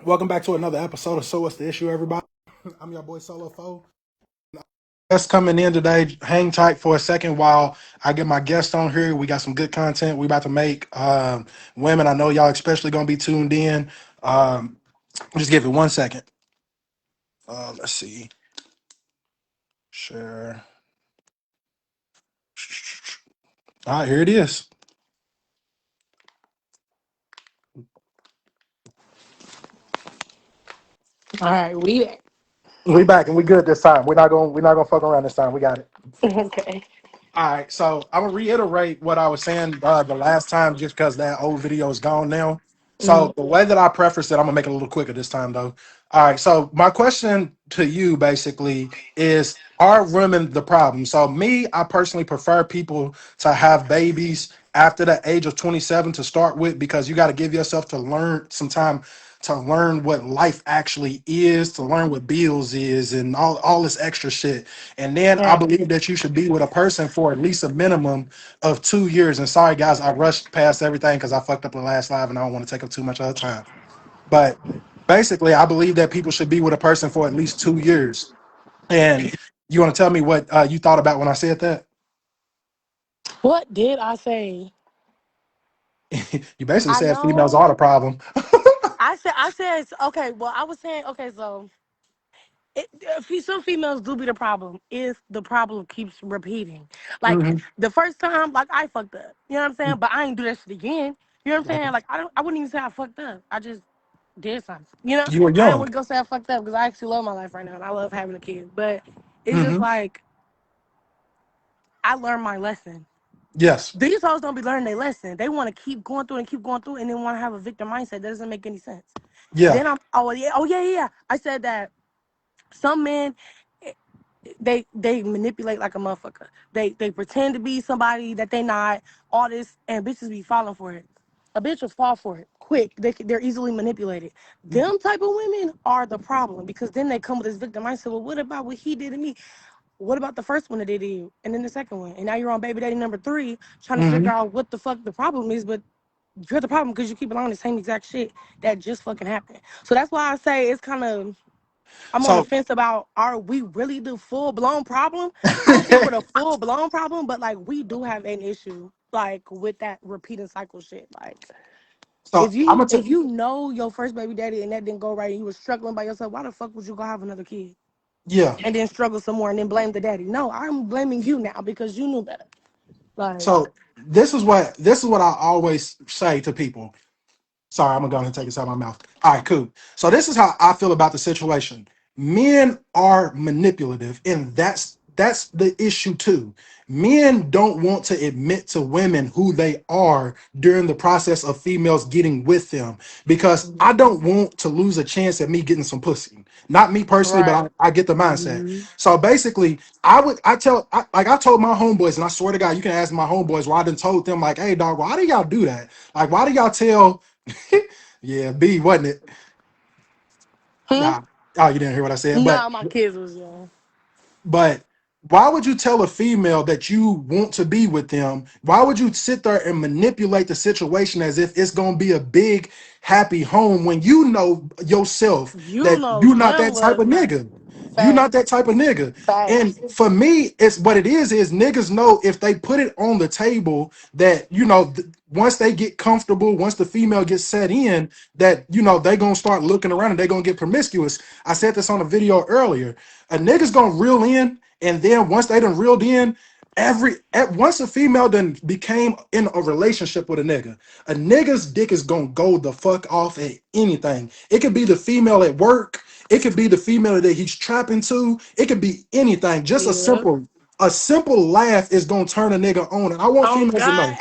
Welcome back to another episode of So What's the Issue, everybody? I'm your boy Solo Foe. Guest coming in today. Hang tight for a second while I get my guest on here. We got some good content we about to make. Women, I know y'all especially gonna be tuned in. Just give it 1 second. Let's see. Share. All right, here it is. All right, we We back and we good this time. We're not gonna fuck around this time. We got it. okay. All right, so I'm gonna reiterate what I was saying the last time, just because that old video is gone now. Mhm. So the way that I preface it, I'm gonna make it a little quicker this time, though. All right, so my question to you basically is: are women the problem? So me, I personally prefer people to have babies after the age of 27 to start with, because you got to give yourself to learn some time to learn what life actually is, to learn what bills is, and all this extra shit. And then I Right. believe that you should be with a person for at least a minimum of 2 years. And sorry, guys, I rushed past everything because I fucked up the last live and I don't want to take up too much of the time. But basically, I believe that people should be with a person for at least 2 years. And you want to tell me what you thought about when I said that? What did I say? You basically I said females are know. the problem. I said okay. Well, I was saying okay. So some females do be the problem if the problem keeps repeating. Like Mhm. the first time, like I fucked up. You know what I'm saying? But I ain't do that shit again. You know what I'm saying? Like I wouldn't even say I fucked up. I just did something. You know? You were I ain't young. would go say I fucked up because I actually love my life right now and I love having a kid. But it's just Hmm. like I learned my lesson. Yes. These hoes don't be learning their lesson. They want to keep going through and keep going through, and then want to have a victim mindset. That doesn't make any sense. Yeah. Then oh yeah. I said that some men, eh, they manipulate like a motherfucker. They pretend to be somebody that they not. All this and bitches be falling for it. A bitch will fall for it quick. They're easily manipulated. Them type of women are the problem because then they come with this victim mindset. Well, what about what he did to me? What about the first one that they did, and then the second one, and now you're on baby daddy number three, trying to Hmm. figure out what the fuck the problem is, but you're the problem because you keep allowing the same exact shit that just fucking happened. So that's why I say it's kind of I'm on the So fence about are we really the full blown problem? I don't think we're the full blown problem, but like we do have an issue like with that repeating cycle shit. Like so I'm gonna if you know your first baby daddy and that didn't go right and you were struggling by yourself, why the fuck would you go have another kid? yeah. And then struggle some more and then blame the daddy. No, I'm blaming you now because you knew better. Like, So this is what I always say to people. Sorry, I'm gonna go ahead and take this out of my mouth. All right, cool. So this is how I feel about the situation. Men are manipulative, and that's the issue too. Men don't want to admit to women who they are during the process of females getting with them, because I don't want to lose a chance at me getting some pussy. Not me personally, but right. I get the mindset. So basically, I told my homeboys, and I swear to God, you can ask my homeboys where I done told them, like, hey dog, why do y'all do that? Like, why do y'all tell yeah, B, wasn't it? Hmm? Nah. Oh, you didn't hear what I said. Nah, my kids was young. But why would you tell a female that you want to be with them? Why would you sit there and manipulate the situation as if it's gonna be a big happy home when you know yourself You that know you're not damn that well type it's of not. nigga? You're not Facts. that type of nigga. And Facts. for me, it's what it is niggas know if they put it on the table that, once they get comfortable, once the female gets set in, that, they gonna start looking around and they gonna get promiscuous. I said this on a video earlier. A nigga's gonna reel in, and then once they done reeled in, once a female done became in a relationship with a nigga's dick is gonna go the fuck off at anything. It could be the female at work, it could be the female that he's trapping to, it could be anything. Just a Yeah. simple laugh is gonna turn a nigga on. And I want Oh females to God. know.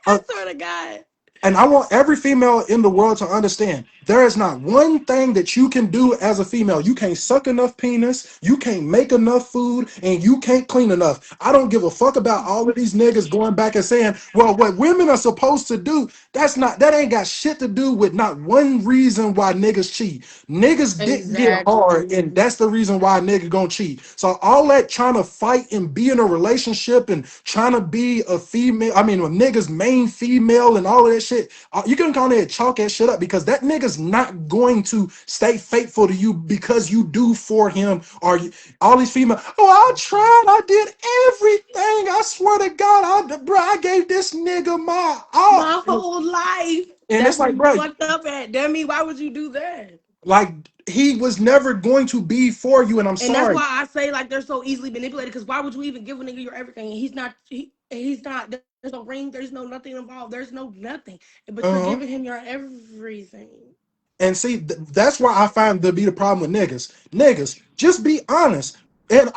I swear to God. And I want every female in the world to understand there is not one thing that you can do as a female. You can't suck enough penis, you can't make enough food, and you can't clean enough. I don't give a fuck about all of these niggas going back and saying, well, what women are supposed to do, that ain't got shit to do with not one reason why niggas cheat. Niggas dick get hard, Exactly. and that's the reason why a nigga gonna cheat. So all that trying to fight and be in a relationship and trying to be a female, I mean a nigga's main female and all of that shit. shit. You can go there and chalk that shit up because that nigga's not going to stay faithful to you because you do for him. Or all these female. Oh, I tried. I did everything. I swear to God, bro, I gave this nigga my all. My whole life. And That's it's where like, you bro, fucked up at. Dummy, why would you do that? like he was never going to be for you. And I'm And that's sorry. why I say like they're so easily manipulated. Because why would you even give a nigga your everything? And he's not. There's no ring. There's no nothing involved. There's no nothing. But you're Uh-huh. giving him your everything. And see, that's why I find to be the problem with niggas. Niggas, just be honest. And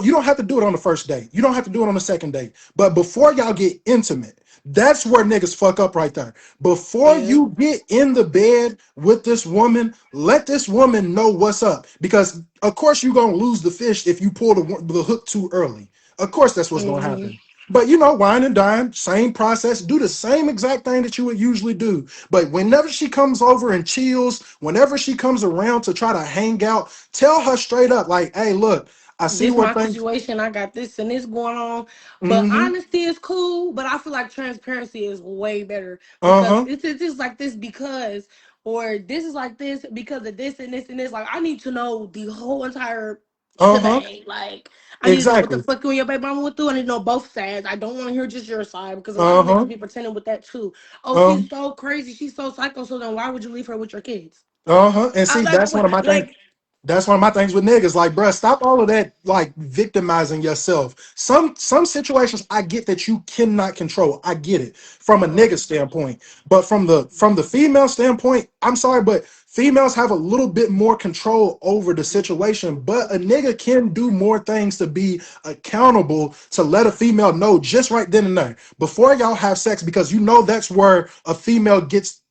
you don't have to do it on the first date. You don't have to do it on the second date. But before y'all get intimate, that's where niggas fuck up right there. Before Yeah. you get in the bed with this woman, let this woman know what's up. Because of course you're gonna lose the fish if you pull the hook too early. Of course that's what's gonna Mm-hmm. happen. But you know, wine and dine, same process. Do the same exact thing that you would usually do. But whenever she comes over and chills, whenever she comes around to try to hang out, tell her straight up, like, hey, look, I see This where my things. situation. I got this and this going on. But Mm-hmm. honesty is cool. But I feel like transparency is way better because Uh-huh. it's just like this because, or this is like this because of this and this and this. Like I need to know the whole entire Uh-huh. shebang. Like I need to know what the Exactly. fuck you and your baby mama went through. I need to know both sides. I don't want to hear just your side because a lot of Uh-huh. niggas be pretending with that too. Oh, Um, she's so crazy. She's so psycho. So then why would you leave her with your kids? uh-huh. And I see, like that's one of my things. like. That's one of my things with niggas. Like, bruh, stop all of that, like victimizing yourself. Some situations I get that you cannot control. I get it from a nigga standpoint, but from the female standpoint, I'm sorry, but females have a little bit more control over the situation. But a nigga can do more things to be accountable to let a female know just right then and there before y'all have sex, because you know that's where a female gets.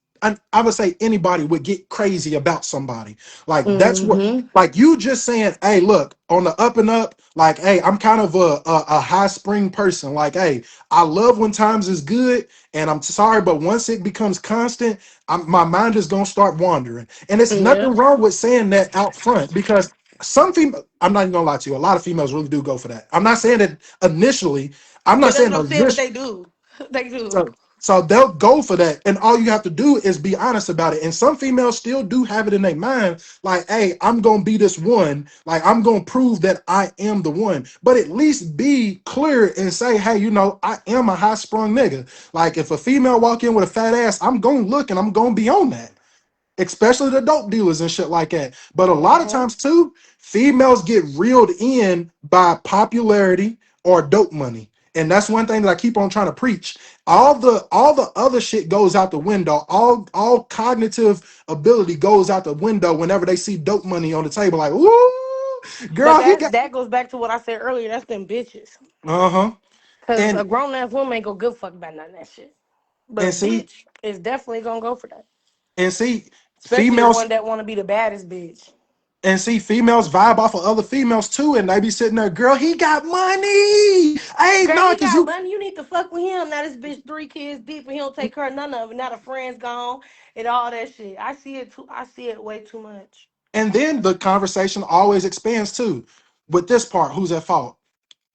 I would say anybody would get crazy about somebody. Like that's what, Mm-hmm. like you just saying, hey, look, on the up and up, like, hey, I'm kind of a high spring person. Like, hey, I love when times is good, and I'm sorry, but once it becomes constant, my mind is gonna start wandering. And it's Yeah. nothing wrong with saying that out front because some female, I'm not even gonna lie to you, a lot of females really do go for that. I'm not saying that initially, I'm not But that's saying what I'm saying. But initially. they do. They do. So they'll go for that. And all you have to do is be honest about it. And some females still do have it in their mind, like, hey, I'm gonna be this one, like I'm gonna prove that I am the one. But at least be clear and say, hey, you know, I am a high sprung nigga. Like if a female walk in with a fat ass, I'm gonna look and I'm gonna be on that, especially the dope dealers and shit like that. But a lot of Mm-hmm. times too, females get reeled in by popularity or dope money. And that's one thing that I keep on trying to preach. All the other shit goes out the window. All cognitive ability goes out the window whenever they see dope money on the table. Like, ooh, But girl, he got that goes back to what I said earlier. That's them bitches. uh-huh. Cause a And grown ass woman ain't gonna give a fuck about none of that shit. But a and see bitch is definitely gonna go for that. and see Especially the females one that want to be the baddest bitch. and see females vibe off of other females too, and they be sitting there, girl, he got money. Hey, Girl, no, he cause got you. money. You need to fuck with him. Now this bitch 3 kids deep, and he don't take care of none of it. Now the friends gone and all that shit. I see it too. I see it way too much. And then the conversation always expands too. With this part, who's at fault?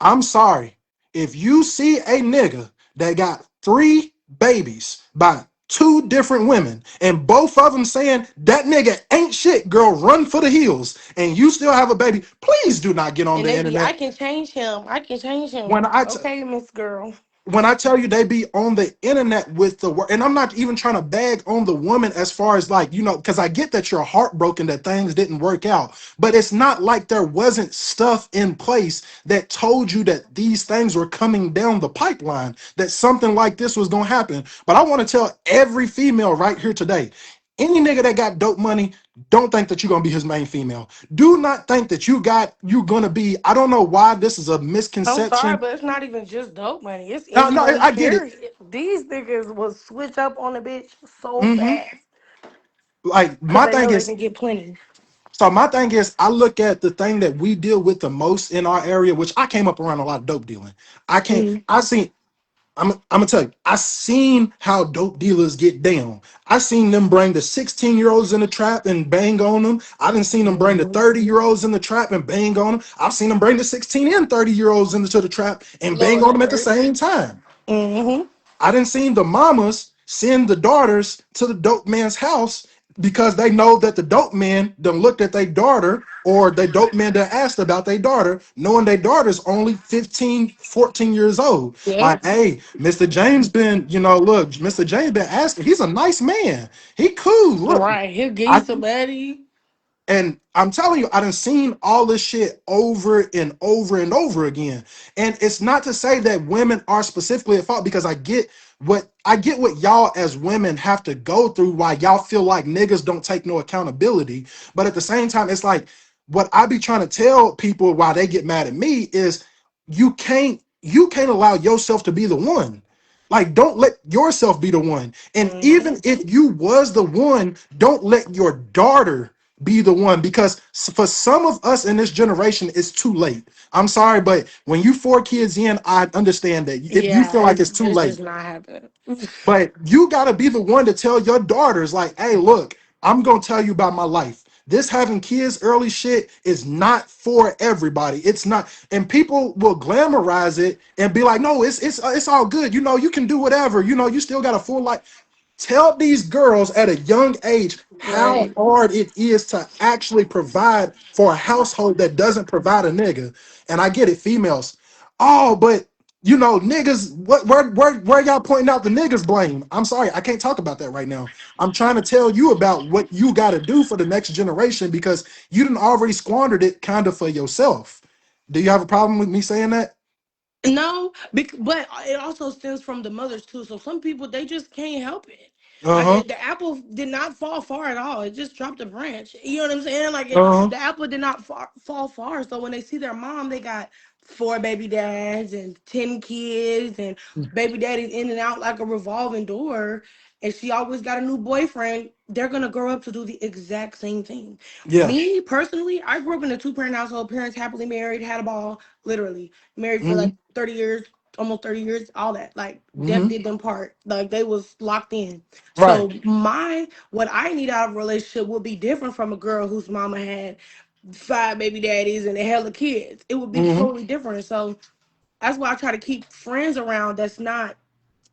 I'm sorry. If you see a nigga that got 3 babies by 2 different women, and both of them saying that nigga ain't shit, girl, run for the hills, and you still have a baby, please do not get on And the they be, I internet. can change him. I can change When him. I t- Okay, Miss Girl. when I tell you they be on the internet with the word, and I'm not even trying to bag on the woman as far as like, you know, because I get that you're heartbroken that things didn't work out, but it's not like there wasn't stuff in place that told you that these things were coming down the pipeline, that something like this was going to happen. But I want to tell every female right here today, any nigga that got dope money, don't think that you're gonna be his main female. Do not think that you're gonna be. I don't know why this is a I'm sorry, misconception. but it's not even just dope money. It's No, any no, money, I get it. period. These niggas will switch up on a bitch so Hmm. fast Like because my they thing know they is, can get plenty. so my thing is, I look at the thing that we deal with the most in our area, which I came up around a lot of dope dealing. I can't. Mm. I seen. I'm gonna tell you. I seen how dope dealers get down. I seen them bring the 16-year-olds in the trap and bang on them. I didn't seen them bring the Hmm. 30-year-olds in the trap and bang on them. I've seen them bring the 16 and 30-year-olds into the trap and bang Lord on them have at the mercy. same time. Hmm. I didn't see the mamas send the daughters to the dope man's house because they know that the dope man done looked at their daughter, or the dope man that asked about their daughter, knowing their daughter's only 15, 14 years old. Yeah. Like, hey, Mr. James been, look, Mr. James been asking. He's a nice man. He cool. Look, Right. He'll give you I some money. and I'm telling you, I done seen all this shit over and over and over again. And it's not to say that women are specifically at fault, because I get what y'all as women have to go through, why y'all feel like niggas don't take no accountability. But at the same time, it's like what I be trying to tell people why they get mad at me is you can't allow yourself to be the one. Like, don't let yourself be the one. And Hmm. even if you was the one, don't let your daughter be the one, because for some of us in this generation, it's too late. I'm sorry, but when you 4 kids in, I understand that if you feel Yeah, like it's too it's late, just not happening. but you got to be the one to tell your daughters, like, hey, look, I'm going to tell you about my life. This having kids early shit is not for everybody. It's not. And people will glamorize it and be like, no, it's all good. You can do whatever. You still got a full life. Tell these girls at a young age how Right. hard it is to actually provide for a household that doesn't provide a nigga. And I get it, females. Oh, but niggas, where y'all pointing out the niggas blame? I'm sorry, I can't talk about that right now. I'm trying to tell you about what you got to do for the next generation, because you done already squandered it kind of for yourself. Do you have a problem with me saying that? No, but it also stems from the mothers too. So some people they just can't help it. Like Uh-huh. the apple did not fall far at all. It just dropped a branch. You know what I'm saying? Like Uh-huh. the apple did not fall far. So when they see their mom, they got 4 baby dads and 10 kids and baby daddies in and out like a revolving door. And she always got a new boyfriend. They're gonna grow up to do the exact same thing. Yeah. Me personally, I grew up in a 2 parent household. Parents happily married, had a ball, literally married for Mm-hmm. like 30 years, almost 30 years, all that. Like death Mm-hmm. did them part. Like they was locked in. Right. So my what I need out of a relationship would be different from a girl whose mama had 5 baby daddies and a hella kids. It would be Mm-hmm. totally different. So that's why I try to keep friends around that's not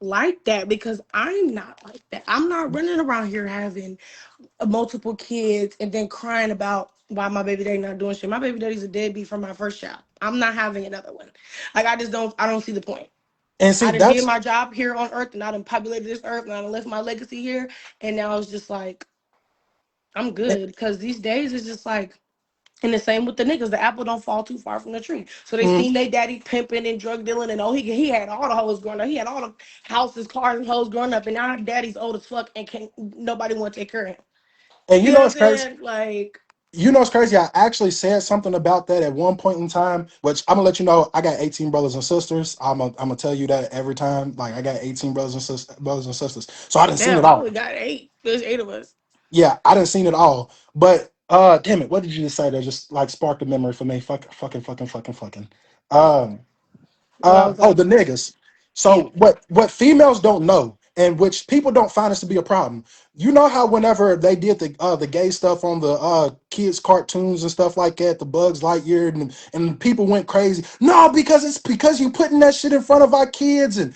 like that, because I'm not like that. I'm not running around here having multiple kids and then crying about why my baby daddy not doing shit. My baby daddy's a deadbeat from my first child. I'm not having another one. Like I don't see the point. And see, I done did that's my job here on earth and I done populated this earth and I done left my legacy here. And now it's just like I'm good. Because these days it's just like, and the same with the niggas. The apple don't fall too far from the tree. So they mm, seen their daddy pimping and drug dealing, and oh, he had all the hoes growing up. He had all the houses, cars, and hoes growing up, and now daddy's old as fuck and can't nobody want to take care of him. and You know what I'm it's crazy. saying? Like, It's crazy. I actually said something about that at one point in time, which I'm gonna let you know. I got 18 brothers and sisters. I'm gonna tell you that every time. Like, I got 18 brothers and sisters. So I didn't seen it damn, I all. only got 8. There's 8 of us. Yeah, I didn't seen it all. But damn it, what did you just say that just like sparked a memory for me? Fucking. Um, What I was oh, gonna the say. niggas. Yeah. So what females don't know, and which people don't find this to be a problem. You know how whenever they did the gay stuff on the kids cartoons and stuff like that, the Bugs Lightyear, and people went crazy. No, because it's because you putting that shit in front of our kids, and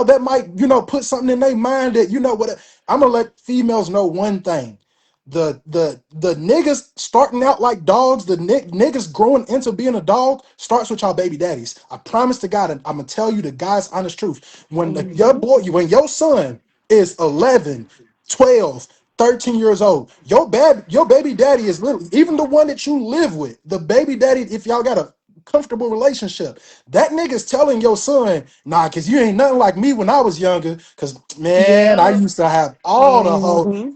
that might put something in their mind that what. I'm gonna let females know one thing. The niggas starting out like dogs, the niggas growing into being a dog starts with y'all baby daddies. I promise to God, and I'm gonna tell you the God's honest truth. Hmm. When your son is 11, 12, 13 years old, your baby daddy is little, even the one that you live with, the baby daddy, if y'all got a comfortable relationship, that nigga's telling your son, nah, cause you ain't nothing like me when I was younger. Cause man, I Yeah. used to have all the whole Hmm.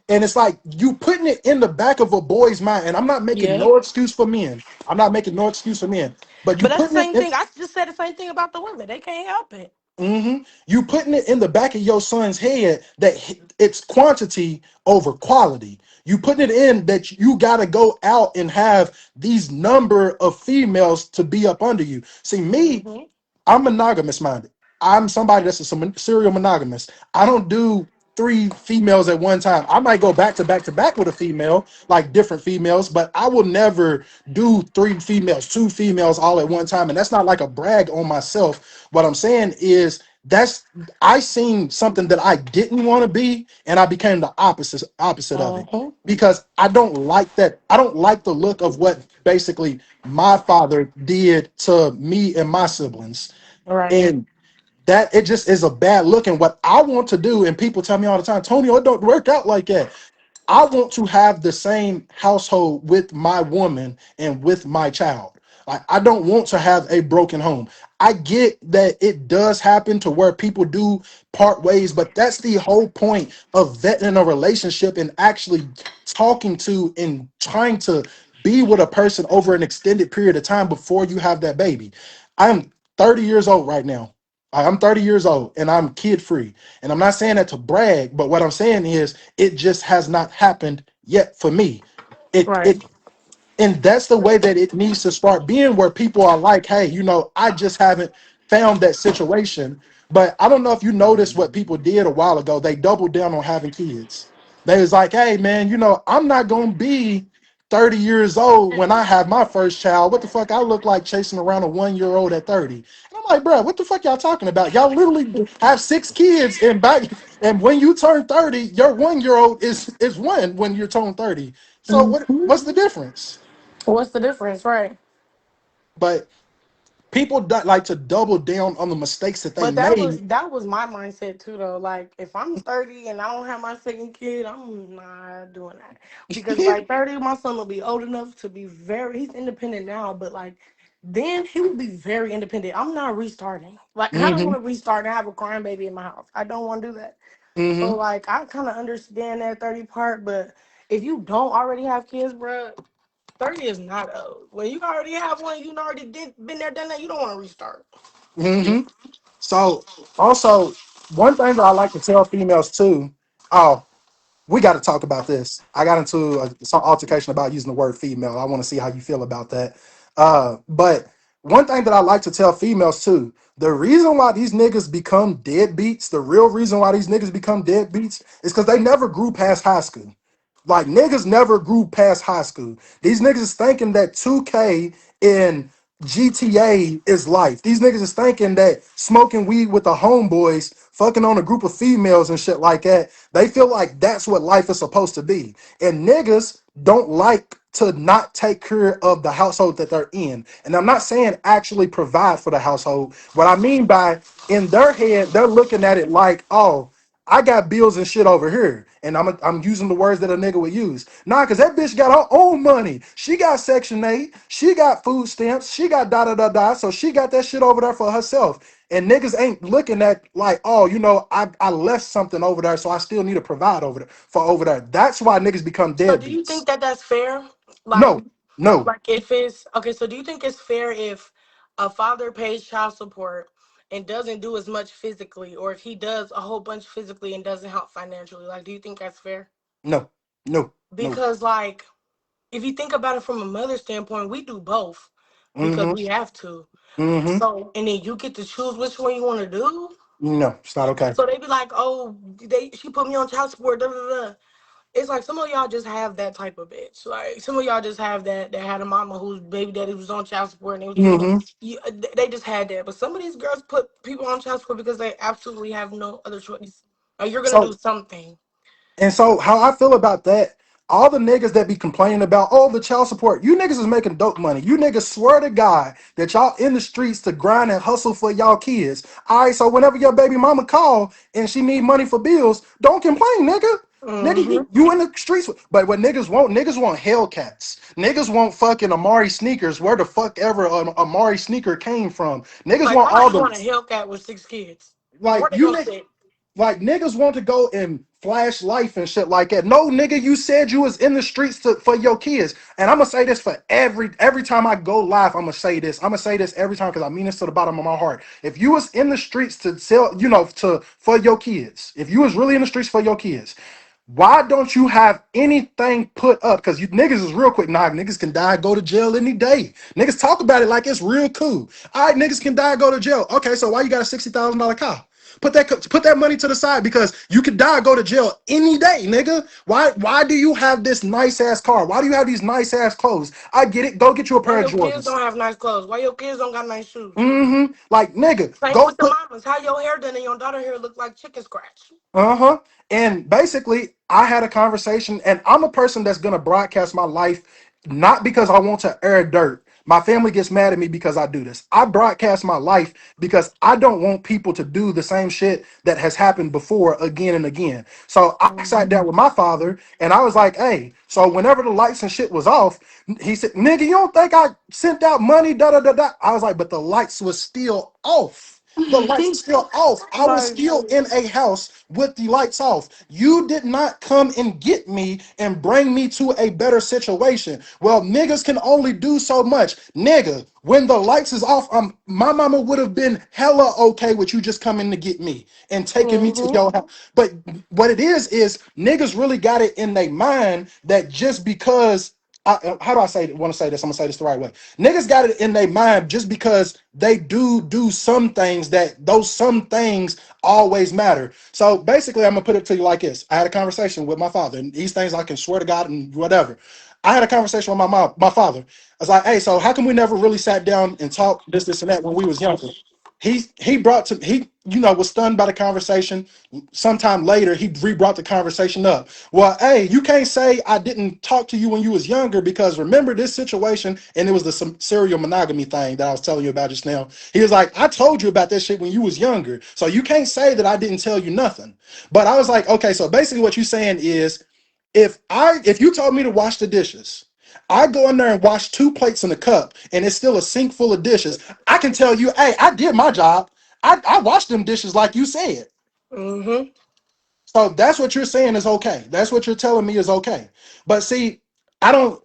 and it's like you putting it in the back of a boy's mind. And I'm not making Yeah. no excuse for men. I'm not making no excuse for men. But you But that's the putting it same in, thing. I just said the same thing about the women. They can't help it. you putting it in the back of your son's head that it's quantity over quality. You putting it in that you gotta go out and have these number of females to be up under you. See, me, Hmm. I'm monogamous minded. I'm somebody that's serial monogamous. I don't do 3 females at one time. I might go back to back to back with a female, like different females, but I will never do 3 females, 2 females all at one time. And that's not like a brag on myself. What I'm saying is that's I seen something that I didn't want to be, and I became the opposite of it Mm-hmm. because I don't like that. I don't like the look of what basically my father did to me and my siblings, Right. and that it just is a bad look. And what I want to do, and people tell me all the time, Tony, it don't work out like that. I want to have the same household with my woman and with my child. Like I don't want to have a broken home. I get that it does happen to where people do part ways, but that's the whole point of vetting a relationship and actually talking to and trying to be with a person over an extended period of time before you have that baby. I'm 30 years old right now. I'm 30 years old and I'm kid free. And I'm not saying that to brag, but what I'm saying is it just has not happened yet for me. It Right. it and that's the way that it needs to start being, where people are like, hey, I just haven't found that situation. But I don't know if you noticed what people did a while ago. They doubled down on having kids. They was like, hey man, I'm not gonna be 30 years old when I have my first child. What the fuck I look like chasing around a 1 year old at 30? And I'm like, bro, what the fuck y'all talking about? Y'all literally have 6 kids and back, and when you turn 30, your 1 year old is one when you're turning 30. So what's the difference? What's the difference? Right. But people like to double down on the mistakes that they But that was made. that was my mindset too though. Like if I'm 30 and I don't have my second kid, I'm not doing that. Because by 30, my son will be old enough to be he's independent now, but like then he will be very independent. I'm not restarting. Like I don't Hmm. want to restart and have a crying baby in my house. I don't want to do that. So Hmm. like I kind of understand that 30 part, but if you don't already have kids, bruh, 30 is not old. When you already have one, you already been there, done that. You don't want to restart. Hmm. So also, one thing that I like to tell females too. Oh, we got to talk about this. I got into some altercation about using the word female. I want to see how you feel about that. But one thing that I like to tell females too, the reason why these niggas become deadbeats, the real reason why these niggas become deadbeats is because they never grew past high school. Like niggas never grew past high school. These niggas is thinking that 2K in GTA is life. These niggas is thinking that smoking weed with the homeboys, fucking on a group of females and shit like that, they feel like that's what life is supposed to be. And niggas don't like to not take care of the household that they're in. And I'm not saying actually provide for the household. What I mean by in their head, they're looking at it like, oh, I got bills and shit over here, and I'm using the words that a nigga would use. Nah, cause that bitch got her own money. She got Section 8, she got food stamps, she got da da da da. So she got that shit over there for herself. And niggas ain't looking at like, oh, I left something over there, so I still need to provide over there. That's why niggas become So do you think deadbeats. that that's fair? Like, No, no, like if it's okay. So do you think it's fair if a father pays child support and doesn't do as much physically, or if he does a whole bunch physically and doesn't help financially? Like, do you think that's fair? no, no, no. Because like, if you think about it from a mother standpoint, we do both because Mm-hmm. we have to. Mm-hmm. So and then you get to choose which one you want to do. No, it's not okay. So they be like, oh, she put me on child support. Da, da, da. It's like some of y'all just have that type of bitch. Like some of y'all just have that had a mama whose baby daddy was on child support and they was just Mm-hmm. they just had that. But some of these girls put people on child support because they absolutely have no other choice. Like you're gonna do So something. And so how I feel about that, all the niggas that be complaining about, oh, the child support, you niggas is making dope money. You niggas swear to God that y'all in the streets to grind and hustle for y'all kids. All right, so whenever your baby mama call and she need money for bills, don't complain, nigga. Nigga, Hmm. you in the streets. But what niggas want Hellcats. Niggas want fucking Amari sneakers. Where the fuck ever Amari sneaker came from. Niggas Like want how all you the, want a Hellcat with 6 kids? like, Where they gonna sit? like niggas want to go and flash life and shit like that. No, nigga, you said you was in the streets for your kids. And I'm gonna say this for every time I go live. I'm gonna say this. I'm gonna say this every time because I mean this to the bottom of my heart. If you was in the streets to sell, to for your kids, if you was really in the streets for your kids, why don't you have anything put up? Because you niggas is real quick. Nah, niggas can die, go to jail any day. Niggas talk about it like it's real cool. All right, niggas can die, go to jail. Okay, so why you got a $60,000 car? Put that money to the side because you could die, go to jail any day, nigga. Why do you have this nice ass car? Why do you have these nice ass clothes? I get it. Go get you a Why pair of your kids Jordans. don't have nice clothes? Why your kids don't got nice shoes? Like nigga, Same go with the put mamas. How your hair done and your daughter hair look like chicken scratch? uh-huh. And basically, I had a conversation, and I'm a person that's gonna broadcast my life not because I want to air dirt. My family gets mad at me because I do this. I broadcast my life because I don't want people to do the same shit that has happened before again and again. So I sat Mm-hmm. down with my father and I was like, hey, so whenever the lights and shit was off, he said, nigga, you don't think I sent out money? Da da da da. I was like, but the lights was still off. The lights were still off. I was Like, still in a house with the lights off. You did not come and get me and bring me to a better situation. Well, niggas can only do so much. Nigga, when the lights is off, my mama would have been hella okay with you just coming to get me and taking me to mm-hmm. your house. But what it is niggas really got it in their mind that just because how do I say want to say this? I'm gonna say this the right way. Niggas got it in their mind just because they do some things that those some things always matter. So basically, I'm gonna put it to you like this: I had a conversation with my father, and these things I can swear to God and whatever. I had a conversation with my father. I was like, "Hey, so how come we never really sat down and talked this, and that when we was younger?" He brought to he was stunned by the conversation. Sometime later, he re-brought the conversation up. Well, hey, you can't say I didn't talk to you when you was younger because remember this situation, and it was the serial monogamy thing that I was telling you about just now. He was like, I told you about this shit when you was younger, so you can't say that I didn't tell you nothing. But I was like, okay, so basically what you're saying is, if you told me to wash the dishes, I go in there and wash two plates in a cup, and it's still a sink full of dishes. I can tell you, hey, I did my job. I washed them dishes like you said. Mm-hmm. So that's what you're saying is okay. That's what you're telling me is okay. But see, I don't,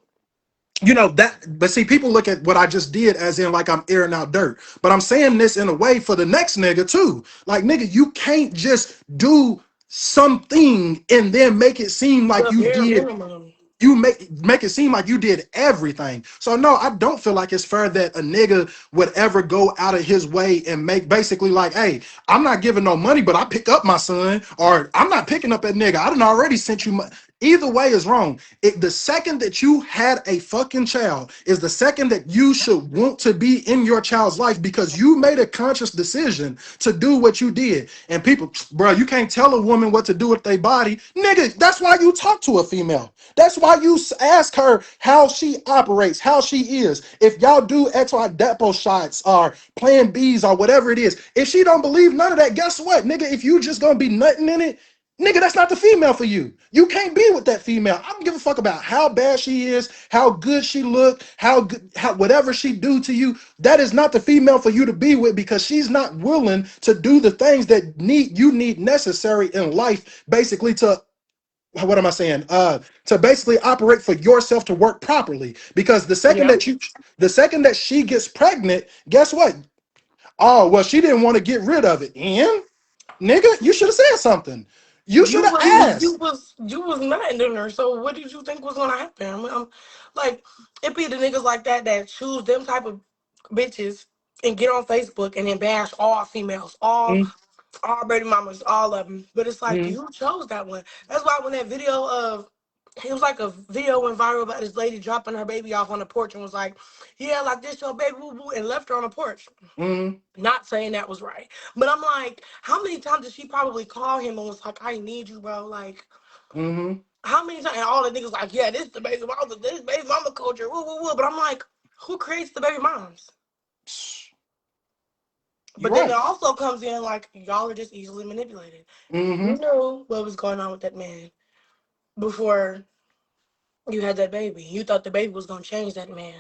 but see, people look at what I just did as in like I'm airing out dirt. But I'm saying this in a way for the next nigga too. Like, nigga, you can't just do something and then make it seem like The you bare did minimum. you make it seem like you did everything. So no, I don't feel like it's fair that a nigga would ever go out of his way and make basically like, hey, I'm not giving no money, but I pick up my son, or I'm not picking up that nigga. I done already sent you money. Either way is wrong. The second that you had a fucking child is the second that you should want to be in your child's life because you made a conscious decision to do what you did. And people, bro, you can't tell a woman what to do with their body. Nigga, that's why you talk to a female. That's why you ask her how she operates, how she is. If y'all do XY depot shots or plan Bs or whatever it is, if she don't believe none of that, guess what, nigga? If you just gonna be nutting in it, nigga, that's not the female for you. You can't be with that female. I don't give a fuck about how bad she is, how good she look, how good, how whatever she do to you. That is not the female for you to be with because she's not willing to do the things that you need necessary in life, basically to what am I saying? To basically operate for yourself to work properly. Because Yep. the second that she gets pregnant, guess what? Oh, well, she didn't want to get rid of it. And nigga, you should have said something. You should You have was you asked. was you was not in her. So what did you think was gonna happen? Like it be the niggas like that that choose them type of bitches and get on Facebook and then bash all females, all baby mamas, all of them. But it's like Mm-hmm. you chose that one. That's why when that video of it was like a video went viral about this lady dropping her baby off on the porch and was like, "Yeah, like this your baby, boo boo," and left her on the porch. Mm-hmm. Not saying that was right, but I'm like, how many times did she probably call him and was like, "I need you, bro"? Like, Mm-hmm. how many times? And all the niggas like, "Yeah, this the baby mama, this baby mama culture." Woo woo woo. But I'm like, who creates the baby moms? You're But then it right. also comes in like y'all are just easily manipulated. Mm-hmm. You knew what was going on with that man before you had that baby. You thought the baby was gonna change that man.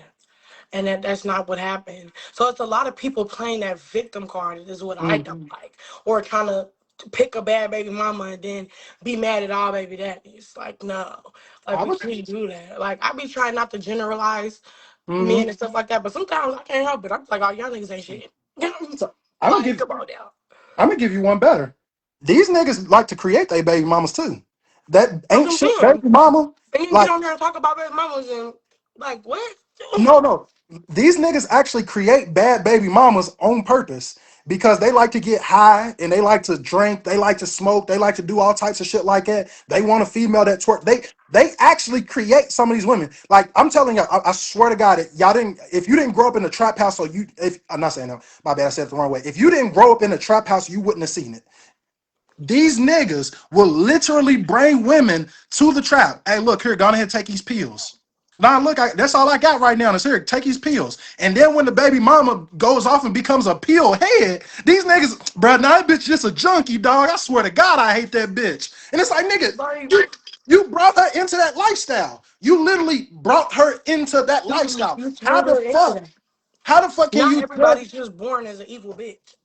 And that's not what happened. So it's a lot of people playing that victim card is what I don't Mm-hmm. like. Or trying to pick a bad baby mama and then be mad at all baby daddies. Like no. Like I we would. can't do that. Like I be trying not to generalize Mm-hmm. men and stuff like that, but sometimes I can't help it. I'm like, oh y'all niggas ain't shit. So I'm gonna Like, give come on now. I'm gonna give you one better. These niggas like to create their baby mamas too. That That's ain't what I'm shit saying. baby mama. And then get Like on there and talk about baby mamas and like what? no, no. These niggas actually create bad baby mamas on purpose. because they like to get high and they like to drink, they like to smoke, they like to do all types of shit like that. They want a female that twerk. They actually create some of these women. Like I'm telling you, I swear to God, y'all didn't. If you didn't grow up in a trap house, or you, if I'm not saying no, my bad, I said it the wrong way. If you didn't grow up in a trap house, you wouldn't have seen it. These niggas will literally bring women to the trap. Hey, look here, go on ahead, take these pills. Nah, look, that's all I got right now. Is here, take these pills. And then when the baby mama goes off and becomes a pill head, these niggas, bro, now that bitch just a junkie, dog. I swear to God, I hate that bitch. And it's like, nigga, Like, you brought her into that lifestyle. You literally brought her into that lifestyle. you threw her into that. How the fuck can Not you judge? everybody's just born as an evil bitch.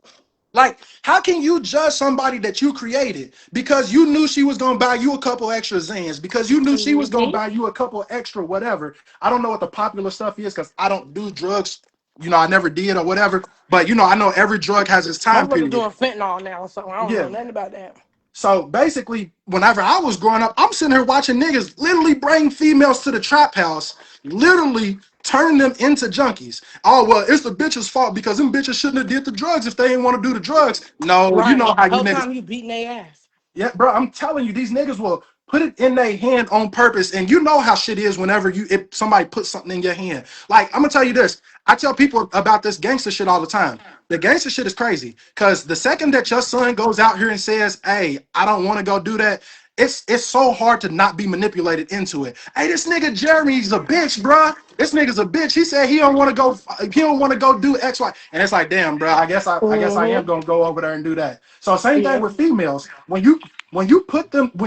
Like, how can you judge somebody that you created because you knew she was gonna buy you a couple extra Zans, because you knew she was gonna Mm-hmm. buy you a couple extra whatever? I don't know what the popular stuff is because I don't do drugs. You know, I never did or whatever. But you know, I know every drug has its time Motherfuckers period. doing fentanyl now, so I don't know Yeah. nothing about that. So basically, whenever I was growing up, I'm sitting here watching niggas literally bring females to the trap house, literally turning them into junkies. Oh well, it's the bitch's fault because them bitches shouldn't have did the drugs if they didn't want to do the drugs. No, you know Right. how you Whole niggas. time you beating their ass. Yeah, bro, I'm telling you, these niggas will put it in their hand on purpose, and you know how shit is whenever if somebody puts something in your hand. Like I'm gonna tell you this, I tell people about this gangster shit all the time. The gangster shit is crazy because the second that your son goes out here and says, "Hey, I don't want to go do that," it's so hard to not be manipulated into it. Hey, this nigga Jeremy's a bitch, bro. This nigga's a bitch. He said he don't want to go. He don't want to go do X, Y, and it's like, damn, bro. I guess I am Mm-hmm. gonna go over there and do that. So same thing Yeah. with females. When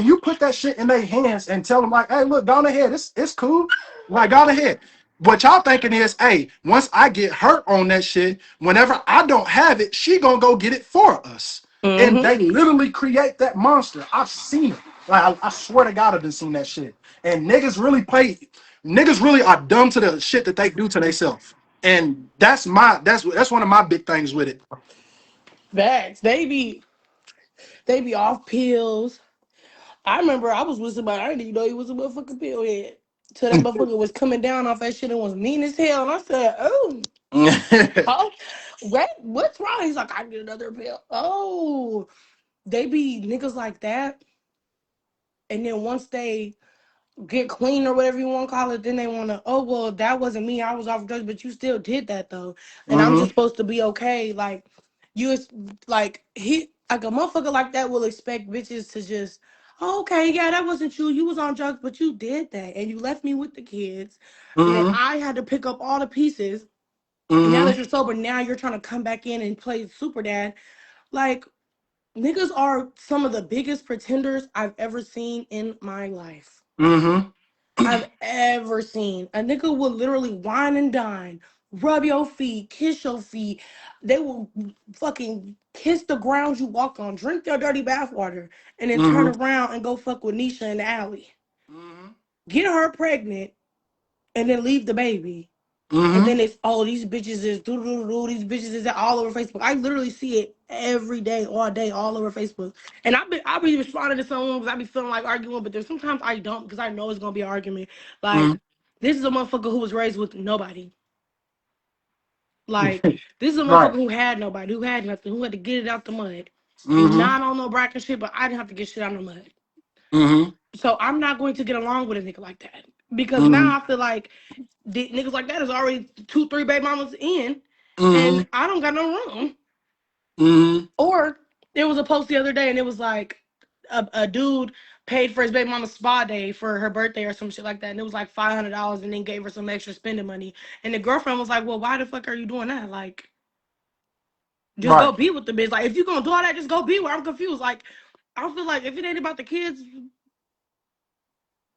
you put that shit in their hands and tell them like, hey, look, go on ahead. It's cool. Like, go on ahead. What y'all thinking is, hey, once I get hurt on that shit, whenever I don't have it, she gonna go get it for us. And Mm-hmm. they literally create that monster. I've seen it. Like I swear to God, I've been seeing that shit. And niggas really are dumb to the shit that they do to themselves. And that's one of my big things with it. Facts. They be off pills. I remember I was with somebody, I didn't even know he was a motherfucking pill head. Till that motherfucker was coming down off that shit and was mean as hell. And I said, oh, oh, what's wrong? He's like, I need another pill. Oh, they be niggas like that. And then once they get clean or whatever you want to call it, then they want to, oh, well, that wasn't me. I was off drugs, but you still did that though. And I'm Mm-hmm. just supposed to be okay. Like, like, like a motherfucker like that will expect bitches to just, oh, okay, yeah, that wasn't you. You was on drugs, but you did that. And you left me with the kids. And Mm-hmm. I had to pick up all the pieces. And now that Mm-hmm. you're sober, now you're trying to come back in and play super dad. Like, niggas are some of the biggest pretenders I've ever seen in my life. Mm-hmm. I've ever seen. A nigga will literally wine and dine, rub your feet, kiss your feet. They will fucking kiss the ground you walk on, drink their dirty bathwater, and then turn Mm-hmm. around and go fuck with Nisha in the alley. Mm-hmm. Get her pregnant and then leave the baby. And Mm-hmm. then it's, oh, these bitches is doo doo doo, these bitches is all over Facebook. I literally see it every day, all day, all over Facebook. And I be responding to someone because I be feeling like arguing, but there's sometimes I don't because I know it's gonna be an argument. Like, this is a motherfucker who was raised with nobody. Like, Mm-hmm. this is a motherfucker Right. who had nobody, who had nothing, who had to get it out the mud. Mm-hmm. Not on no bracket shit, but I didn't have to get shit out of the mud. Mm-hmm. So I'm not going to get along with a nigga like that. Because Mm-hmm. now I feel like niggas like that is already two, three baby mamas in, Mm-hmm. and I don't got no room. Mm-hmm. Or there was a post the other day, and it was like a dude paid for his baby mama's spa day for her birthday or some shit like that, and it was like $500, and then gave her some extra spending money. And the girlfriend was like, "Well, why the fuck are you doing that? Like, just Right. go be with the bitch. Like, if you gonna do all that, just go be with her." I'm confused. Like, I feel like if it ain't about the kids,